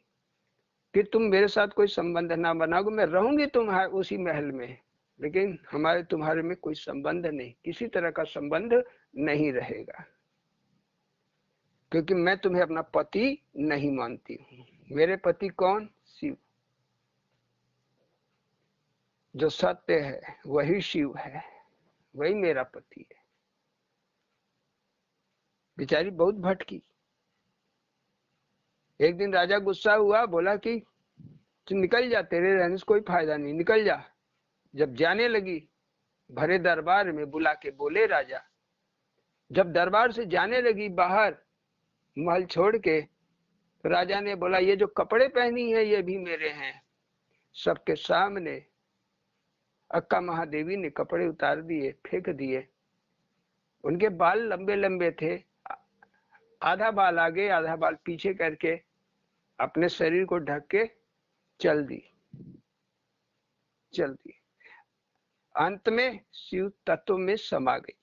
कि तुम मेरे साथ कोई संबंध ना बनाओगे, मैं रहूंगी तुम्हारे उसी महल में, लेकिन हमारे तुम्हारे में कोई संबंध नहीं, किसी तरह का संबंध नहीं रहेगा, क्योंकि मैं तुम्हें अपना पति नहीं मानती हूँ। मेरे पति कौन? शिव। जो सत्य है वही शिव है, वही मेरा पति है। बेचारी बहुत भटकी। एक दिन राजा गुस्सा हुआ, बोला कि तू निकल जा, तेरे रहने से कोई फायदा नहीं, निकल जा। जब जाने लगी, भरे दरबार में बुला के बोले राजा, जब दरबार से जाने लगी बाहर महल छोड़ के, तो राजा ने बोला ये जो कपड़े पहनी है ये भी मेरे हैं। सबके सामने अक्का महादेवी ने कपड़े उतार दिए, फेंक दिए। उनके बाल लंबे लंबे थे, आधा बाल आगे आधा बाल पीछे करके अपने शरीर को ढक के चल दी। अंत में शिव तत्व में समा गई।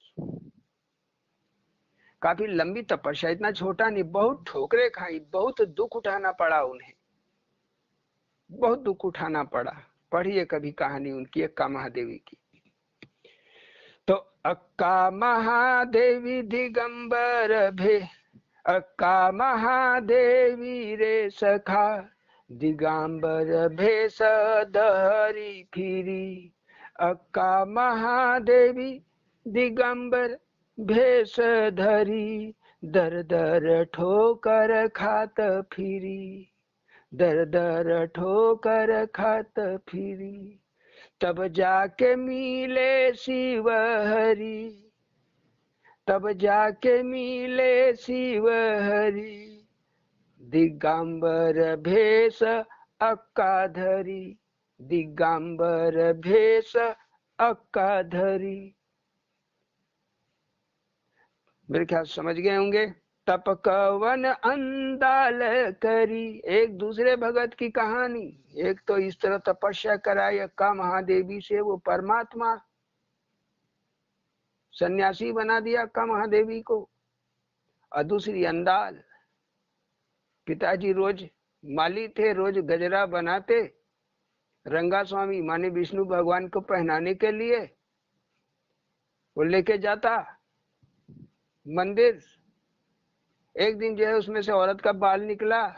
काफी लंबी तपस्या, इतना छोटा नहीं, बहुत ठोकरें खाई, बहुत दुख उठाना पड़ा उन्हें, बहुत दुख उठाना पड़ा। पढ़िए कभी कहानी उनकी, अक्का महादेवी की। तो अक्का महादेवी दिगंबर भे, अक्का महादेवी रे सखा, दिगंबर भेष धरी फिरी। अक्का महादेवी दिगंबर भेष धरी, दर दर ठोकर खात फिरी, दर दर ठोकर खात फिरी। तब जाके मिले शिव हरि, तब जाके मिले शिव हरि, दिगंबर भेष अक्का धरी, दिगंबर भेष अक्का धरी। मेरे ख्याल समझ गए होंगे। तप कवन अंदाल करी, एक दूसरे भगत की कहानी। एक तो इस तरह तपस्या कराई अक्का महादेवी से, वो परमात्मा सन्यासी बना दिया अक्का महादेवी को। और दूसरी अंदाल, पिताजी रोज माली थे, रोज गजरा बनाते, रंगा स्वामी माने विष्णु भगवान को पहनाने के लिए वो लेके जाता मंदिर। एक दिन जो है उसमें से औरत का बाल निकला,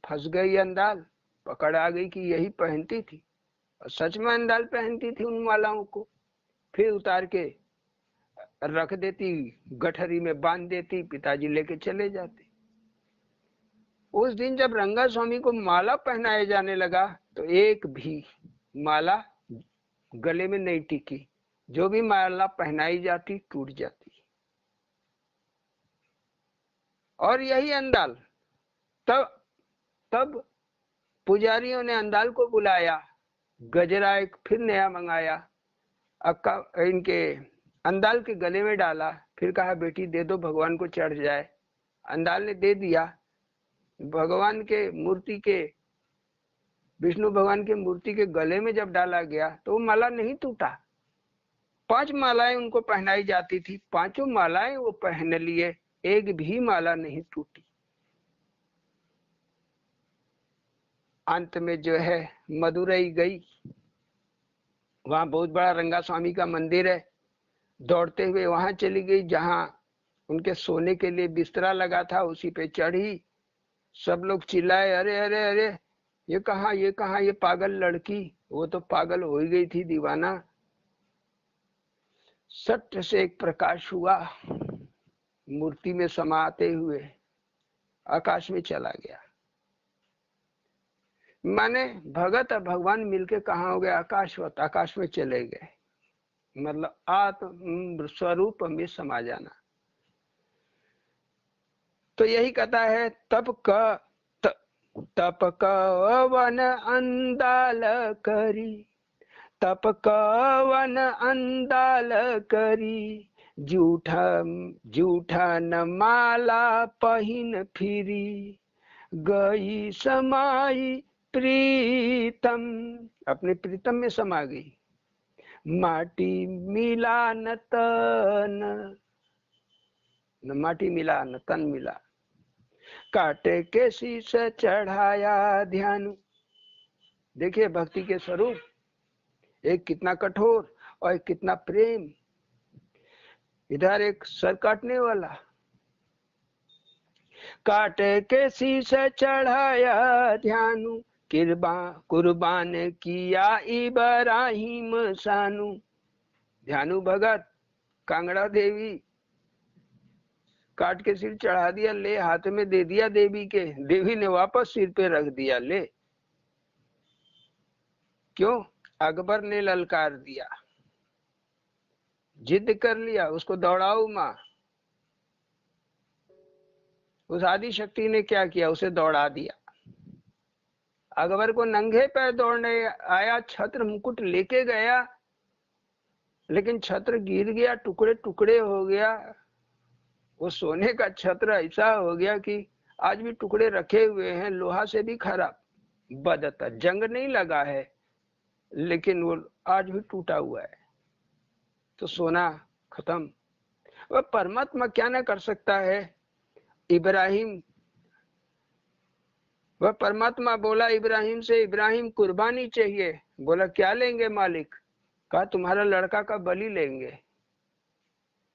फंस गई अंदाल, पकड़ आ गई कि यही पहनती थी, और सच में अंदाल पहनती थी उन मालाओं को। फिर उतार के रख देती, गठरी में बांध देती, पिताजी लेके चले जाते। उस दिन जब रंगा स्वामी को माला पहनाया जाने लगा तो एक भी माला गले में नहीं टिकी, जो भी माला पहनाई जाती टूट जाती। और यही अंदाल, तब पुजारियों ने अंदाल को बुलाया, गजरा एक फिर नया मंगाया, अक्का इनके अंदाल के गले में डाला, फिर कहा बेटी दे दो भगवान को चढ़ जाए। अंदाल ने दे दिया। भगवान के मूर्ति के, विष्णु भगवान के मूर्ति के गले में जब डाला गया तो वो माला नहीं टूटा। 5 मालाएं उनको पहनाई जाती थी, 5 मालाएं वो पहन लिए, एक भी माला नहीं टूटी। अंत में जो है मदुरई गई, वहां बहुत बड़ा रंगा स्वामी का मंदिर है। दौड़ते हुए वहां चली गई जहां उनके सोने के लिए बिस्तरा लगा था, उसी पे चढ़ी। सब लोग चिल्लाए, अरे अरे अरे ये कहाँ, ये कहाँ, ये पागल लड़की। वो तो पागल हो ही गई थी, दीवाना। सट से एक प्रकाश हुआ, मूर्ति में समाते हुए आकाश में चला गया। माने भगत और भगवान मिलके कहाँ हो गए, आकाशवत, आकाश में चले गए। मतलब आत्म स्वरूप में समा जाना। तो यही कथा है। तप कवन अंदाल करी, तप कवन अंदाल करी, जूठा न माला पहिन फिरी, गई समाई प्रीतम, अपने प्रीतम में समा गई। माटी मिला न तन, न माटी मिला न तन मिला, काटे के शीश चढ़ाया ध्यान। देखिए भक्ति के स्वरूप, एक कितना कठोर और कितना प्रेम। इधर एक सर काटने वाला, काट के शीश चढ़ाया ध्यानु, कुर्बान किया इब्राहिम सानू। ध्यानु भगत कांगड़ा देवी, काट के सिर चढ़ा दिया, ले हाथ में दे दिया देवी के, देवी ने वापस सिर पे रख दिया। ले क्यों? अकबर ने ललकार दिया, जिद कर लिया, उसको दौड़ाओ माँ। उस आदि शक्ति ने क्या किया? उसे दौड़ा दिया। अकबर को नंगे पैर दौड़ने आया, छत्र मुकुट लेके गया, लेकिन छत्र गिर गया, टुकड़े टुकड़े हो गया। वो सोने का छत्र ऐसा हो गया कि आज भी टुकड़े रखे हुए हैं, लोहा से भी खराब, बदतर, जंग नहीं लगा है लेकिन वो आज भी टूटा हुआ है। तो सोना खत्म। वह परमात्मा क्या ना कर सकता है? इब्राहिम, वह परमात्मा बोला इब्राहिम से, इब्राहिम कुर्बानी चाहिए। बोला क्या लेंगे मालिक? कहा तुम्हारा लड़का का बलि लेंगे।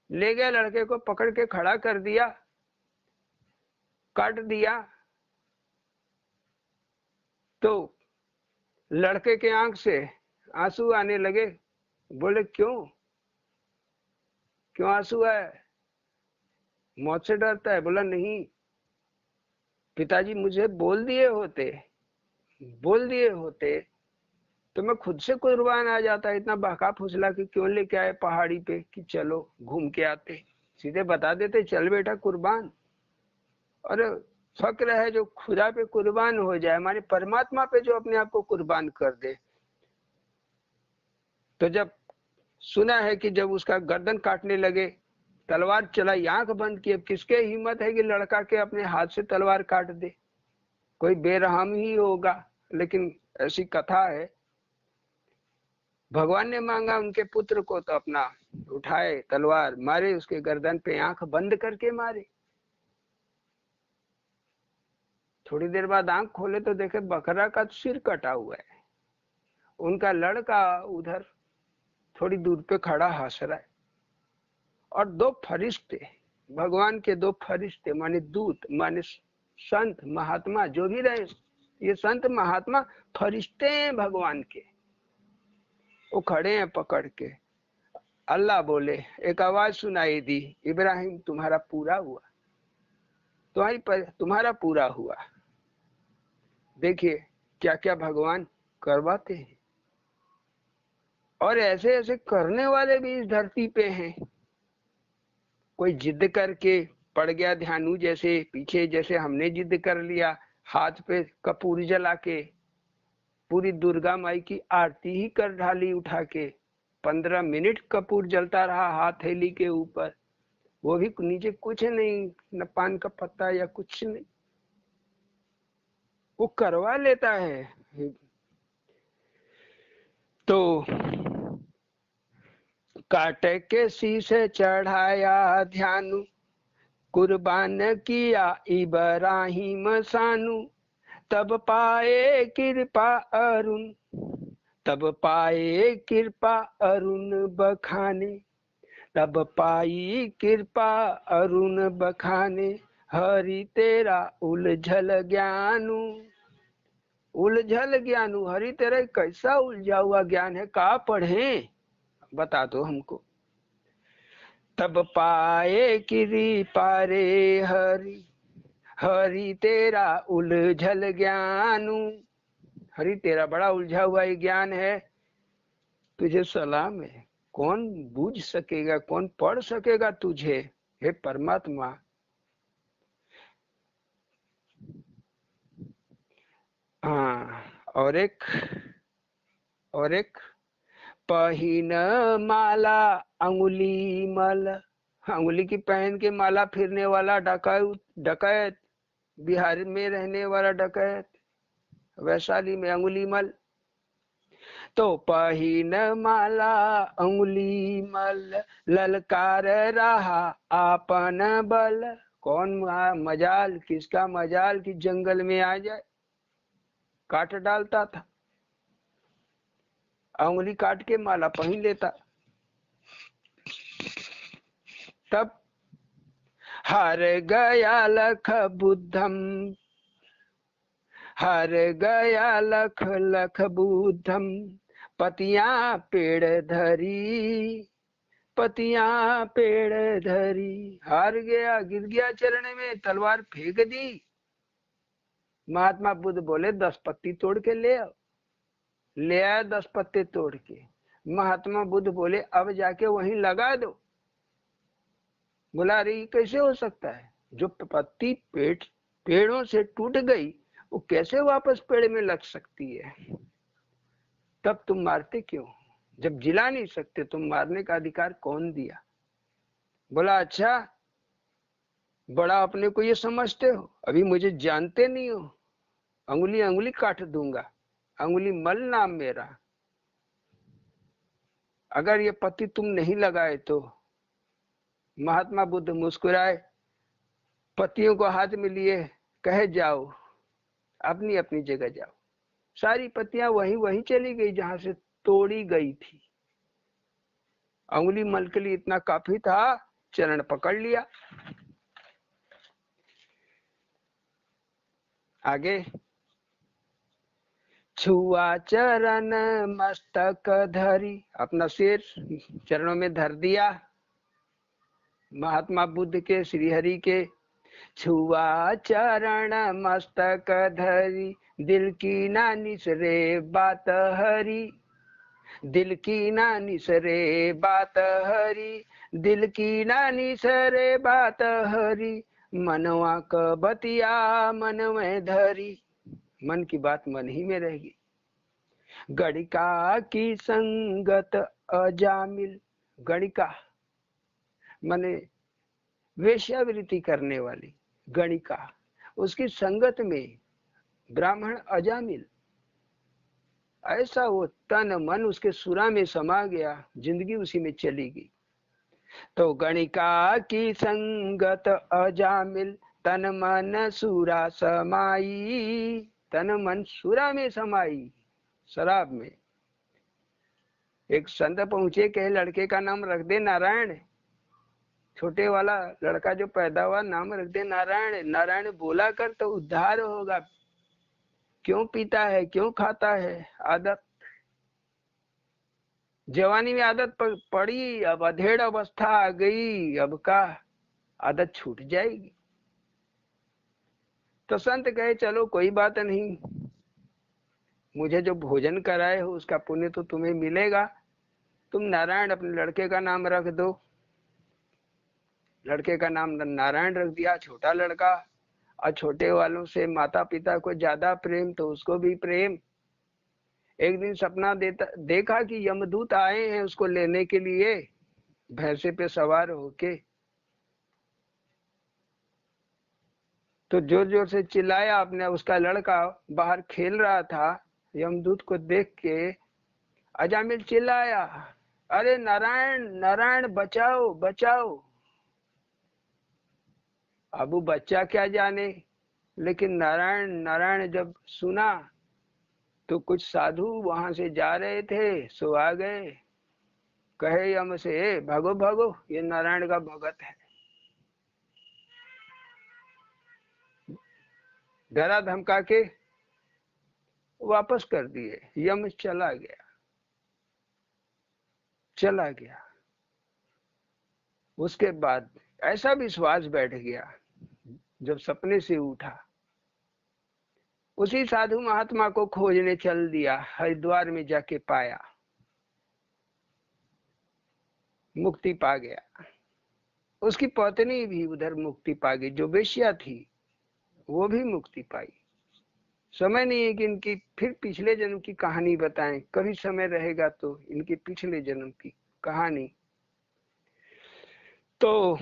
ले गया, लड़के को पकड़ के खड़ा कर दिया, काट दिया। तो लड़के के आंख से आंसू आने लगे। बोले क्यों? क्यों आंसू आए? मौत से डरता है? बोला नहीं, पिताजी मुझे बोल दिए होते तो मैं खुद से कुर्बान आ जाता। इतना बहका फुसला कि क्यों लेके आए पहाड़ी पे कि चलो घूम के आते, सीधे बता देते चल बेटा कुर्बान। और फक्र है जो खुदा पे कुर्बान हो जाए, हमारे परमात्मा पे जो अपने आप को कुर्बान कर दे। तो जब सुना है कि जब उसका गर्दन काटने लगे, तलवार चलाई, आंख बंद की। अब किसके हिम्मत है कि लड़का के अपने हाथ से तलवार काट दे? कोई बेरहम ही होगा, लेकिन ऐसी कथा है। भगवान ने मांगा उनके पुत्र को, तो अपना उठाए तलवार, मारे उसके गर्दन पे, आंख बंद करके मारे। थोड़ी देर बाद आंख खोले तो देखे बकरा का सिर कटा हुआ है। उनका लड़का उधर थोड़ी दूर पे खड़ा हंस रहा है। और दो फरिश्ते, भगवान के दो फरिश्ते, माने दूत, माने संत महात्मा जो भी रहे, ये संत महात्मा फरिश्ते हैं भगवान के, वो खड़े हैं पकड़ के। अल्लाह बोले, एक आवाज सुनाई दी, इब्राहिम तुम्हारा पूरा हुआ, तुम्हारा पूरा हुआ। देखिए क्या क्या भगवान करवाते हैं। और ऐसे ऐसे करने वाले भी इस धरती पे हैं। कोई जिद करके पड़ गया, ध्यानु जैसे पीछे, जैसे हमने जिद कर लिया, हाथ पे कपूर जला के पूरी दुर्गा माई की आरती ही कर ढाली उठा के। 15 मिनट कपूर जलता रहा हथेली के ऊपर, वो भी नीचे कुछ नहीं, न पान का पत्ता या कुछ नहीं, वो करवा लेता है। तो काट के शीशे चढ़ाया ध्यानु, कुर्बान किया इब्राहिम सानू। तब पाए कृपा अरुण, तब पाए कृपा अरुण बखाने, तब पाई कृपा अरुण बखाने। हरि तेरा उलझल ज्ञानु, उलझल ज्ञानु। हरि तेरा कैसा उलझा हुआ ज्ञान है, कहाँ पढ़े बता दो हमको। तब पाए कृपा रे हरि, हरि तेरा उलझल ज्ञानु। हरि तेरा बड़ा उलझा हुआ ये ज्ञान है, तुझे सलाम है। कौन बूझ सकेगा, कौन पढ़ सकेगा तुझे, हे परमात्मा। हाँ, और एक पहिन माला अंगुली मल, अंगुली की पहन के माला फिरने वाला डकैत, बिहार में रहने वाला डकैत, वैशाली में अंगुली मल। तो पहिन माला अंगुली मल, ललकार रहा आपन बल। कौन मजाल, किसका मजाल कि जंगल में आ जाए, काट डालता था। अंगुली काट के माला पहन लेता। तब हार गया लख बुद्धम, हार गया लख लख बुद्धम, पतियां पेड़ धरी, पतियां पेड़ धरी। हार गया, गिर गया चरण में, तलवार फेंक दी। महात्मा बुद्ध बोले 10 पत्ती तोड़ के ले आओ। ले आया 10 पत्ते तोड़ के। महात्मा बुद्ध बोले अब जाके वहीं लगा दो। बोला अरे कैसे हो सकता है, जो पत्ती पेड़ों से टूट गई वो कैसे वापस पेड़ में लग सकती है। तब तुम मारते क्यों, जब जिला नहीं सकते तुम मारने का अधिकार कौन दिया। बोला अच्छा बड़ा अपने को ये समझते हो, अभी मुझे जानते नहीं हो, अंगुली अंगुली काट दूंगा, अंगुली मल नाम मेरा। अगर ये पत्ती तुम नहीं लगाए तो। महात्मा बुद्ध मुस्कुराए, पत्तियों को हाथ में लिए कहे जाओ, अपनी अपनी जगह जाओ। सारी पत्तियां वहीं वहीं चली गई जहां से तोड़ी गई थी। अंगुली मल के लिए इतना काफी था, चरण पकड़ लिया। आगे छुआ चरण मस्तक धरी, अपना सिर चरणों में धर दिया महात्मा बुद्ध के, श्री हरि के। छुआ चरण मस्तक धरी, दिल की ना निसरे बात हरी, दिल की ना निसरे बात हरी, दिल की ना निसरे बात हरी, मनवा क बतिया मन में धरी। मन की बात मन ही में रहेगी। गणिका की संगत अजामिल, गणिका माने वेश्यावृत्ति करने वाली गणिका, उसकी संगत में ब्राह्मण अजामिल। ऐसा वो तन मन उसके सुरा में समा गया, जिंदगी उसी में चली गई। तो गणिका की संगत अजामिल, तन मन सुरा समाई, तन मन सुरा में समाई, शराब में। एक संत पहुंचे, कहे लड़के का नाम रख दे नारायण। छोटे वाला लड़का जो पैदा हुआ नाम रख दे नारायण। नारायण बोला कर तो उद्धार होगा। क्यों पीता है, क्यों खाता है, आदत। जवानी में आदत पड़ी, अब अधेड़ अवस्था आ गई, अब का आदत छूट जाएगी। तो संत कहे चलो कोई बात नहीं, मुझे जो भोजन कराए हो उसका पुण्य तो तुम्हें मिलेगा, तुम नारायण अपने लड़के का नाम रख दो। लड़के का नाम नारायण रख दिया, छोटा लड़का। और छोटे वालों से माता पिता को ज्यादा प्रेम तो उसको भी प्रेम। एक दिन सपना देखा कि यमदूत आए हैं उसको लेने के लिए, भैंसे पे सवार होके। तो जोर जोर से चिल्लाया अपने, उसका लड़का बाहर खेल रहा था। यमदूत को देख के अजामिल चिल्लाया, अरे नारायण नारायण बचाओ बचाओ। अब वो बच्चा क्या जाने, लेकिन नारायण नारायण जब सुना तो कुछ साधु वहां से जा रहे थे, सो आ गए। कहे यम से भागो भागो, ये नारायण का भगत है। डरा धमका के वापस कर दिए। यम चला गया, चला गया। उसके बाद ऐसा विश्वास बैठ गया, जब सपने से उठा उसी साधु महात्मा को खोजने चल दिया। हरिद्वार में जाके पाया, मुक्ति पा गया। उसकी पत्नी भी उधर मुक्ति पा गई, जो वेश्या थी वो भी मुक्ति पाई। समय नहीं है कि इनकी फिर पिछले जन्म की कहानी बताएं, कभी समय रहेगा तो इनके पिछले जन्म की कहानी। तो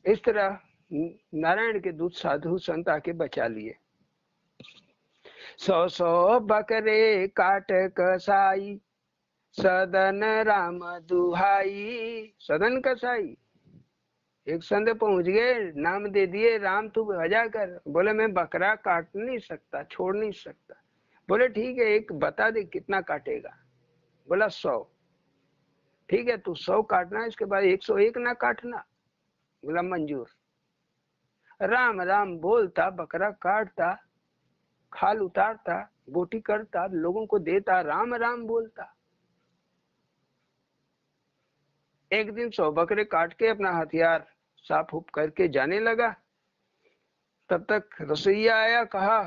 इस तरह नारायण के दूत साधु संत आके बचा लिए। 100 बकरे काट कसाई, सदन राम दुहाई। सदन कसाई, एक संत पहुंच गए, नाम दे दिए राम तू भजा कर। बोले मैं बकरा काट नहीं सकता, छोड़ नहीं सकता। बोले ठीक है एक बता दे कितना काटेगा। बोला 100। ठीक है तू 100 काटना, इसके बाद 101 ना काटना। बोला मंजूर। राम राम बोलता, बकरा काटता, खाल उतारता, बोटी करता, लोगों को देता, राम राम बोलता। एक दिन 100 बकरे काट के अपना हथियार साफ उप करके जाने लगा। तब तक रसोईया आया, कहा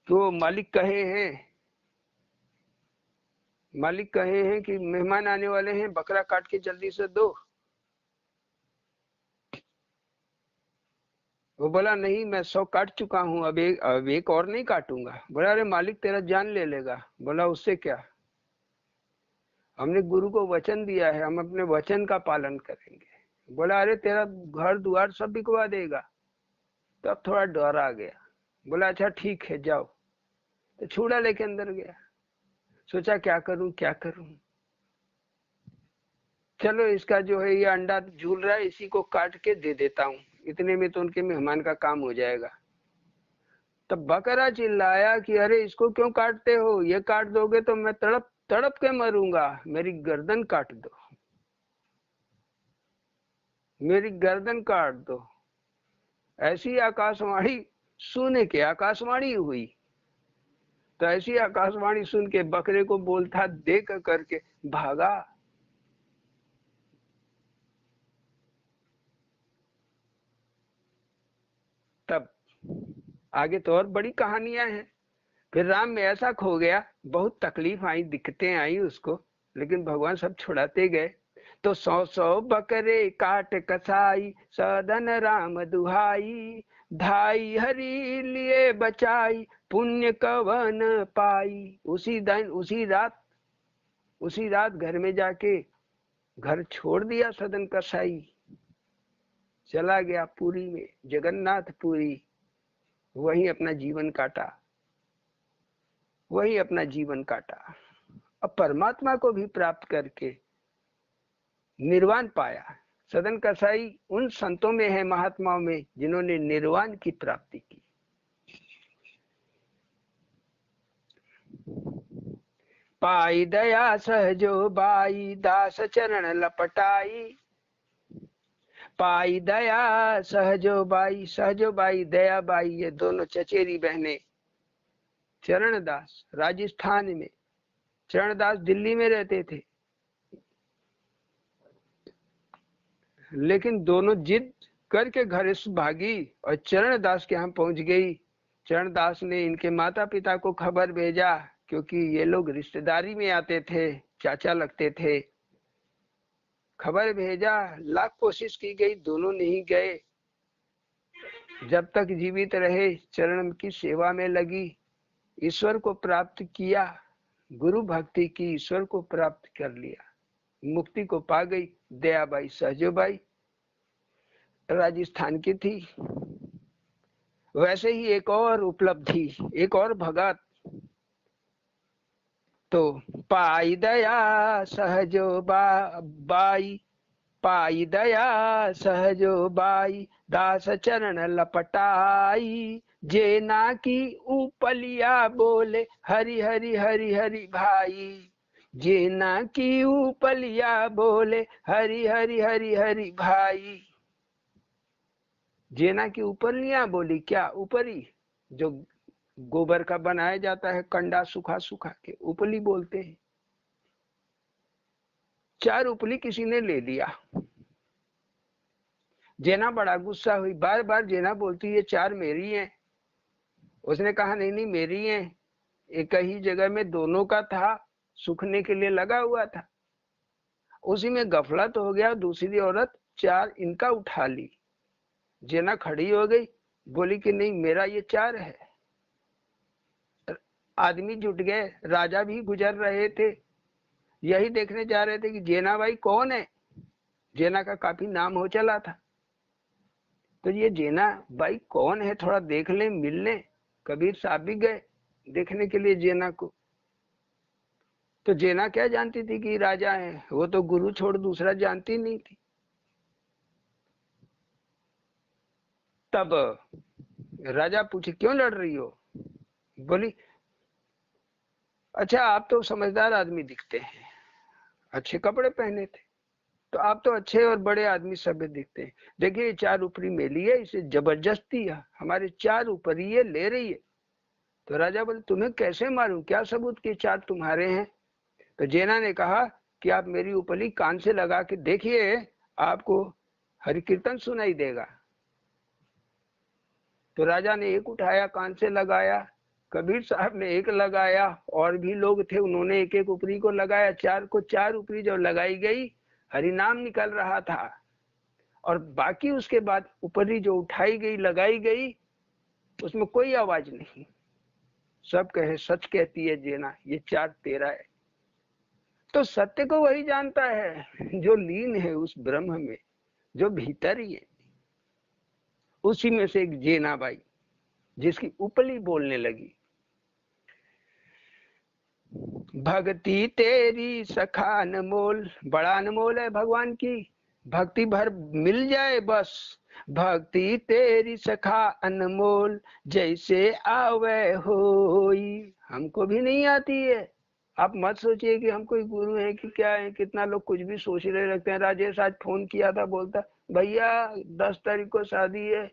तो मालिक कहे हैं कि मेहमान आने वाले हैं, बकरा काट के जल्दी से दो। वो बोला नहीं, मैं 100 काट चुका हूँ, अब एक और नहीं काटूंगा। बोला अरे मालिक तेरा जान ले लेगा। बोला उससे क्या, हमने गुरु को वचन दिया है, हम अपने वचन का पालन करेंगे। बोला अरे तेरा घर द्वार सब बिकवा देगा। तब थोड़ा डर आ गया। बोला अच्छा ठीक है जाओ। तो छुड़ा लेके अंदर गया। सोचा क्या करूं क्या करूं, चलो इसका जो है ये अंडा झूल रहा है, इसी को काट के दे देता हूँ, इतने में तो उनके मेहमान का काम हो जाएगा। तब बकरा चिल्लाया कि अरे इसको क्यों काटते हो, ये काट दोगे तो मैं तड़प तड़प के मरूंगा, मेरी गर्दन काट दो, मेरी गर्दन काट दो। ऐसी आकाशवाणी सुने के आकाशवाणी हुई। तो ऐसी आकाशवाणी सुन के बकरे को बोलता देख करके भागा। तब आगे तो और बड़ी कहानियां हैं। फिर राम में ऐसा खो गया, बहुत तकलीफ आई, दिक्कतें आई उसको, लेकिन भगवान सब छुड़ाते गए। तो 100 बकरे काट कसाई, सदन राम दुहाई, धाई हरि लिए बचाई, पुण्य कवन पाई। उसी रात घर में जाके घर छोड़ दिया सदन कसाई, चला गया पुरी में, जगन्नाथपुरी। वही अपना जीवन काटा, वही अपना जीवन काटा। अब परमात्मा को भी प्राप्त करके निर्वाण पाया। सदन कसाई उन संतों में है, महात्माओं में, जिन्होंने निर्वाण की प्राप्ति की। पाई दया सहजो बाई, दास चरण लपटाई। पाई दया सहजो बाई दया बाई, ये दोनों चचेरी बहनें। चरणदास राजस्थान में, चरणदास दिल्ली में रहते थे, लेकिन दोनों जिद करके घर से भागी और चरणदास के यहाँ पहुंच गई। चरणदास ने इनके माता पिता को खबर भेजा, क्योंकि ये लोग रिश्तेदारी में आते थे, चाचा लगते थे। खबर भेजा, लाख कोशिश की गई, दोनों नहीं गए। जब तक जीवित रहे चरण की सेवा में लगी, ईश्वर को प्राप्त किया, गुरु भक्ति की, ईश्वर को प्राप्त कर लिया, मुक्ति को पा गई। दयाबाई सहजोबाई राजस्थान की थी। वैसे ही एक और उपलब्धि, एक और भगत, तो पाई दया Sahajo by, pi Daya Sahajo by, दास चरण लपटाई। जेना की उपलिया बोले हरि हरि हरि हरि भाई, जेना की उपलिया बोले हरि हरि हरि हरि भाई। जेना की उपलियां बोली, क्या ऊपरी, जो गोबर का बनाया जाता है, कंडा सूखा सूखा के उपली बोलते हैं। 4 उपली किसी ने ले लिया। जेना बड़ा गुस्सा हुई, बार बार जेना बोलती है 4 मेरी हैं। उसने कहा नहीं नहीं मेरी हैं, एक ही जगह में दोनों का था, सूखने के लिए लगा हुआ था। उसी में गफलत हो गया, दूसरी औरत 4 इनका उठा ली। जेना खड़ी हो गई, बोली कि नहीं मेरा ये 4 है। आदमी जुट गए, राजा भी गुजर रहे थे, यही देखने जा रहे थे कि जेना भाई कौन है। जेना का काफी नाम हो चला था, तो ये जेना भाई कौन है, थोड़ा देख ले, मिल ले। कबीर साहब भी गए देखने के लिए जेना को। तो जेना क्या जानती थी कि राजा है, वो तो गुरु छोड़ दूसरा जानती नहीं थी। तब राजा पूछे क्यों लड़ रही हो। बोली अच्छा आप तो समझदार आदमी दिखते हैं, अच्छे कपड़े पहने थे, तो आप तो अच्छे और बड़े आदमी सभ्य दिखते हैं। देखिए 4 ऊपरी मेली है, इसे जबरदस्ती हमारे 4 ऊपरी ये ले रही है। तो राजा बोले तुम्हें कैसे मालूम, क्या सबूत कि 4 तुम्हारे हैं? तो जेना ने कहा कि आप मेरी उपली कान से लगा के देखिए, आपको हरि कीर्तन सुनाई देगा। तो राजा ने एक उठाया, कान से लगाया, कबीर साहब ने एक लगाया, और भी लोग थे उन्होंने एक एक ऊपरी को लगाया। 4 को 4 ऊपरी जब लगाई गई, हरि नाम निकल रहा था। और बाकी उसके बाद ऊपरी जो उठाई गई लगाई गई उसमें कोई आवाज नहीं। सब कहे सच कहती है जेना, ये 4 तेरा है। तो सत्य को वही जानता है जो लीन है उस ब्रह्म में, जो भीतर ही है। उसी में से एक जेना बाई जिसकी उपली बोलने लगी, भक्ति तेरी सखा अनमोल। बड़ा अनमोल है भगवान की भक्ति, भर मिल जाए बस। भक्ति तेरी सखा अनमोल, जैसे आवे होई। हमको भी नहीं आती है। आप मत सोचिए कि हम कोई गुरु हैं कि क्या है। कितना लोग कुछ भी सोच रहे रखते हैं। राजेश आज फोन किया था, बोलता भैया 10 तारीख को शादी है,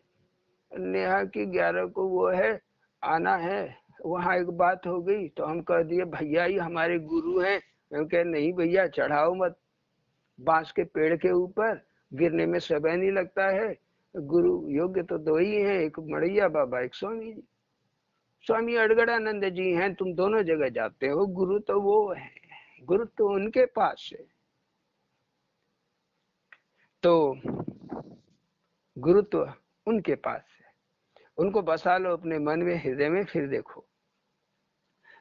नेहा की 11 को वो है, आना है। वहां एक बात हो गई तो हम कह दिए भैया ही हमारे गुरु हैं। मैं कह नहीं भैया चढ़ाओ मत, बांस के पेड़ के ऊपर गिरने में समय नहीं लगता है। गुरु योग्य तो 2 ही हैं, एक मड़ैया बाबा, एक स्वामी जी। स्वामी अड़गड़ानंद जी हैं, तुम दोनों जगह जाते हो, गुरु तो वो है, गुरु तो उनके पास है। तो गुरु तो उनके पास है, उनको बसा लो अपने मन में, हृदय में, फिर देखो।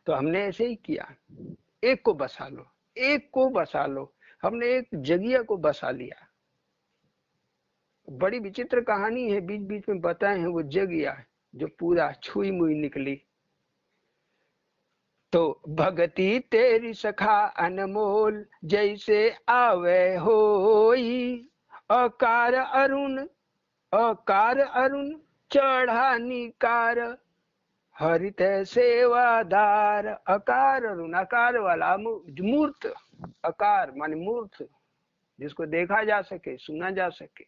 तो हमने ऐसे ही किया, एक को बसा लो, एक को बसा लो। हमने एक जगिया को बसा लिया। बड़ी विचित्र कहानी है, बीच बीच में बताए हैं। वो जगिया जो पूरा छुई मुई निकली। तो भगति तेरी सखा अनमोल, जैसे आवे होई। अकार अरुण, अकार अरुण चढ़ा निकार, हरित सेवादार। अकार अरुण, अकार वाला मूर्त, अकार माने मूर्त, जिसको देखा जा सके, सुना जा सके।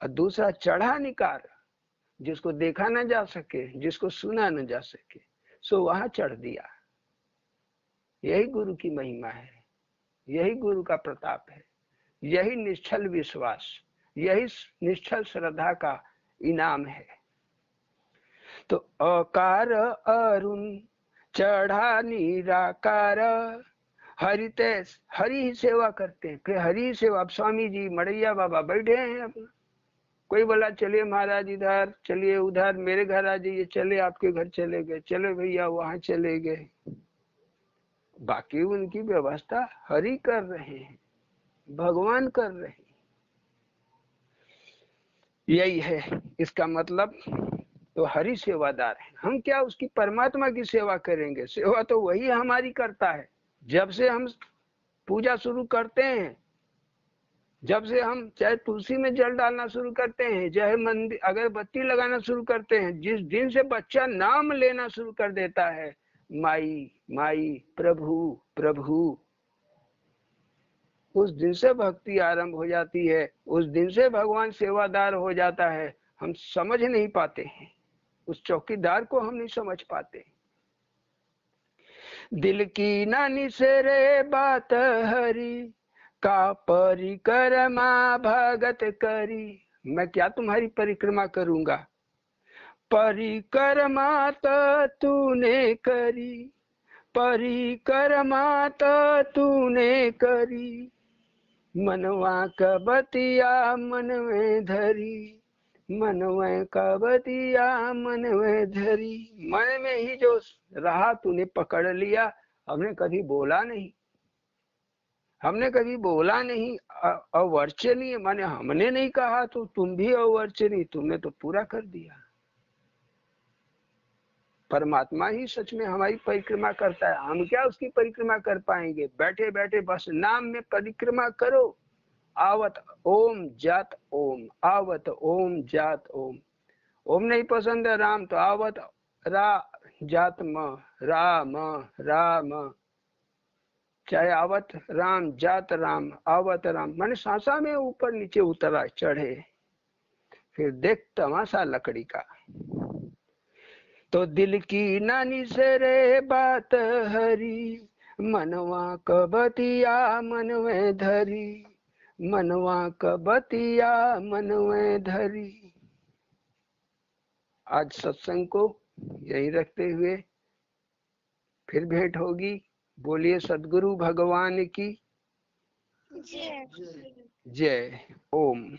और दूसरा चढ़ा निकार, जिसको देखा ना जा सके, जिसको सुना न जा सके, सो वहां चढ़ दिया। यही गुरु की महिमा है, यही गुरु का प्रताप है, यही निश्चल विश्वास, यही निश्चल श्रद्धा का इनाम है। तो अकार अरुण चढ़ा निराकार, हरि तेज, हरि ही सेवा करते हैं। फिर हरि सेवा। अब स्वामी जी मड़ैया बाबा बैठे हैं अपना, कोई बोला चलिए महाराज इधर, चलिए उधर, मेरे घर आ जाइए, चले आपके घर चले गए, चले भैया वहां चले गए। बाकी उनकी व्यवस्था हरि कर रहे हैं, भगवान कर रहे हैं। यही है इसका मतलब। तो हरि सेवादार है। हम क्या उसकी परमात्मा की सेवा करेंगे? सेवा तो वही हमारी करता है। जब से हम पूजा शुरू करते हैं, जब से हम चाहे तुलसी में जल डालना शुरू करते हैं, चाहे मंदिर अगरबत्ती लगाना शुरू करते हैं, जिस दिन से बच्चा नाम लेना शुरू कर देता है, माई माई, प्रभु प्रभु, उस दिन से भक्ति आरंभ हो जाती है। उस दिन से भगवान सेवादार हो जाता है। हम समझ नहीं पाते हैं, उस चौकीदार को हम नहीं समझ पाते। दिल की ना निसरे बात हरि, का परिक्रमा भगत करी। मैं क्या तुम्हारी परिक्रमा करूंगा? परिक्रमा तो तूने करी, परिक्रमा तो तूने करी। मनवा कबतिया मन में धरी, मनवे कबतिया मन में धरी। मन में ही जो रहा तूने पकड़ लिया। हमने कभी बोला नहीं, हमने कभी बोला नहीं। अवर्चनीय माने हमने नहीं कहा तो तुम भी अवर्चनीय, तुमने तो पूरा कर दिया। परमात्मा ही सच में हमारी परिक्रमा करता है। हम क्या उसकी परिक्रमा कर पाएंगे? बैठे बैठे बस नाम में परिक्रमा करो। आवत ओम जात ओम, आवत ओम जात ओम। ओम नहीं पसंद है राम, तो आवत रा जात म, राम राम। चाहे आवत राम जात राम आवत राम, माने सांसा में ऊपर नीचे उतरा चढ़े, फिर देख तमाशा लकड़ी का। तो दिल की नानी से रे बात हरी, मनवा कबतिया मन में धरी, मनवा कबतिया मन में धरी। आज सत्संग को यही रखते हुए फिर भेंट होगी। बोलिए सद्गुरु भगवान की जय। जय। ओम।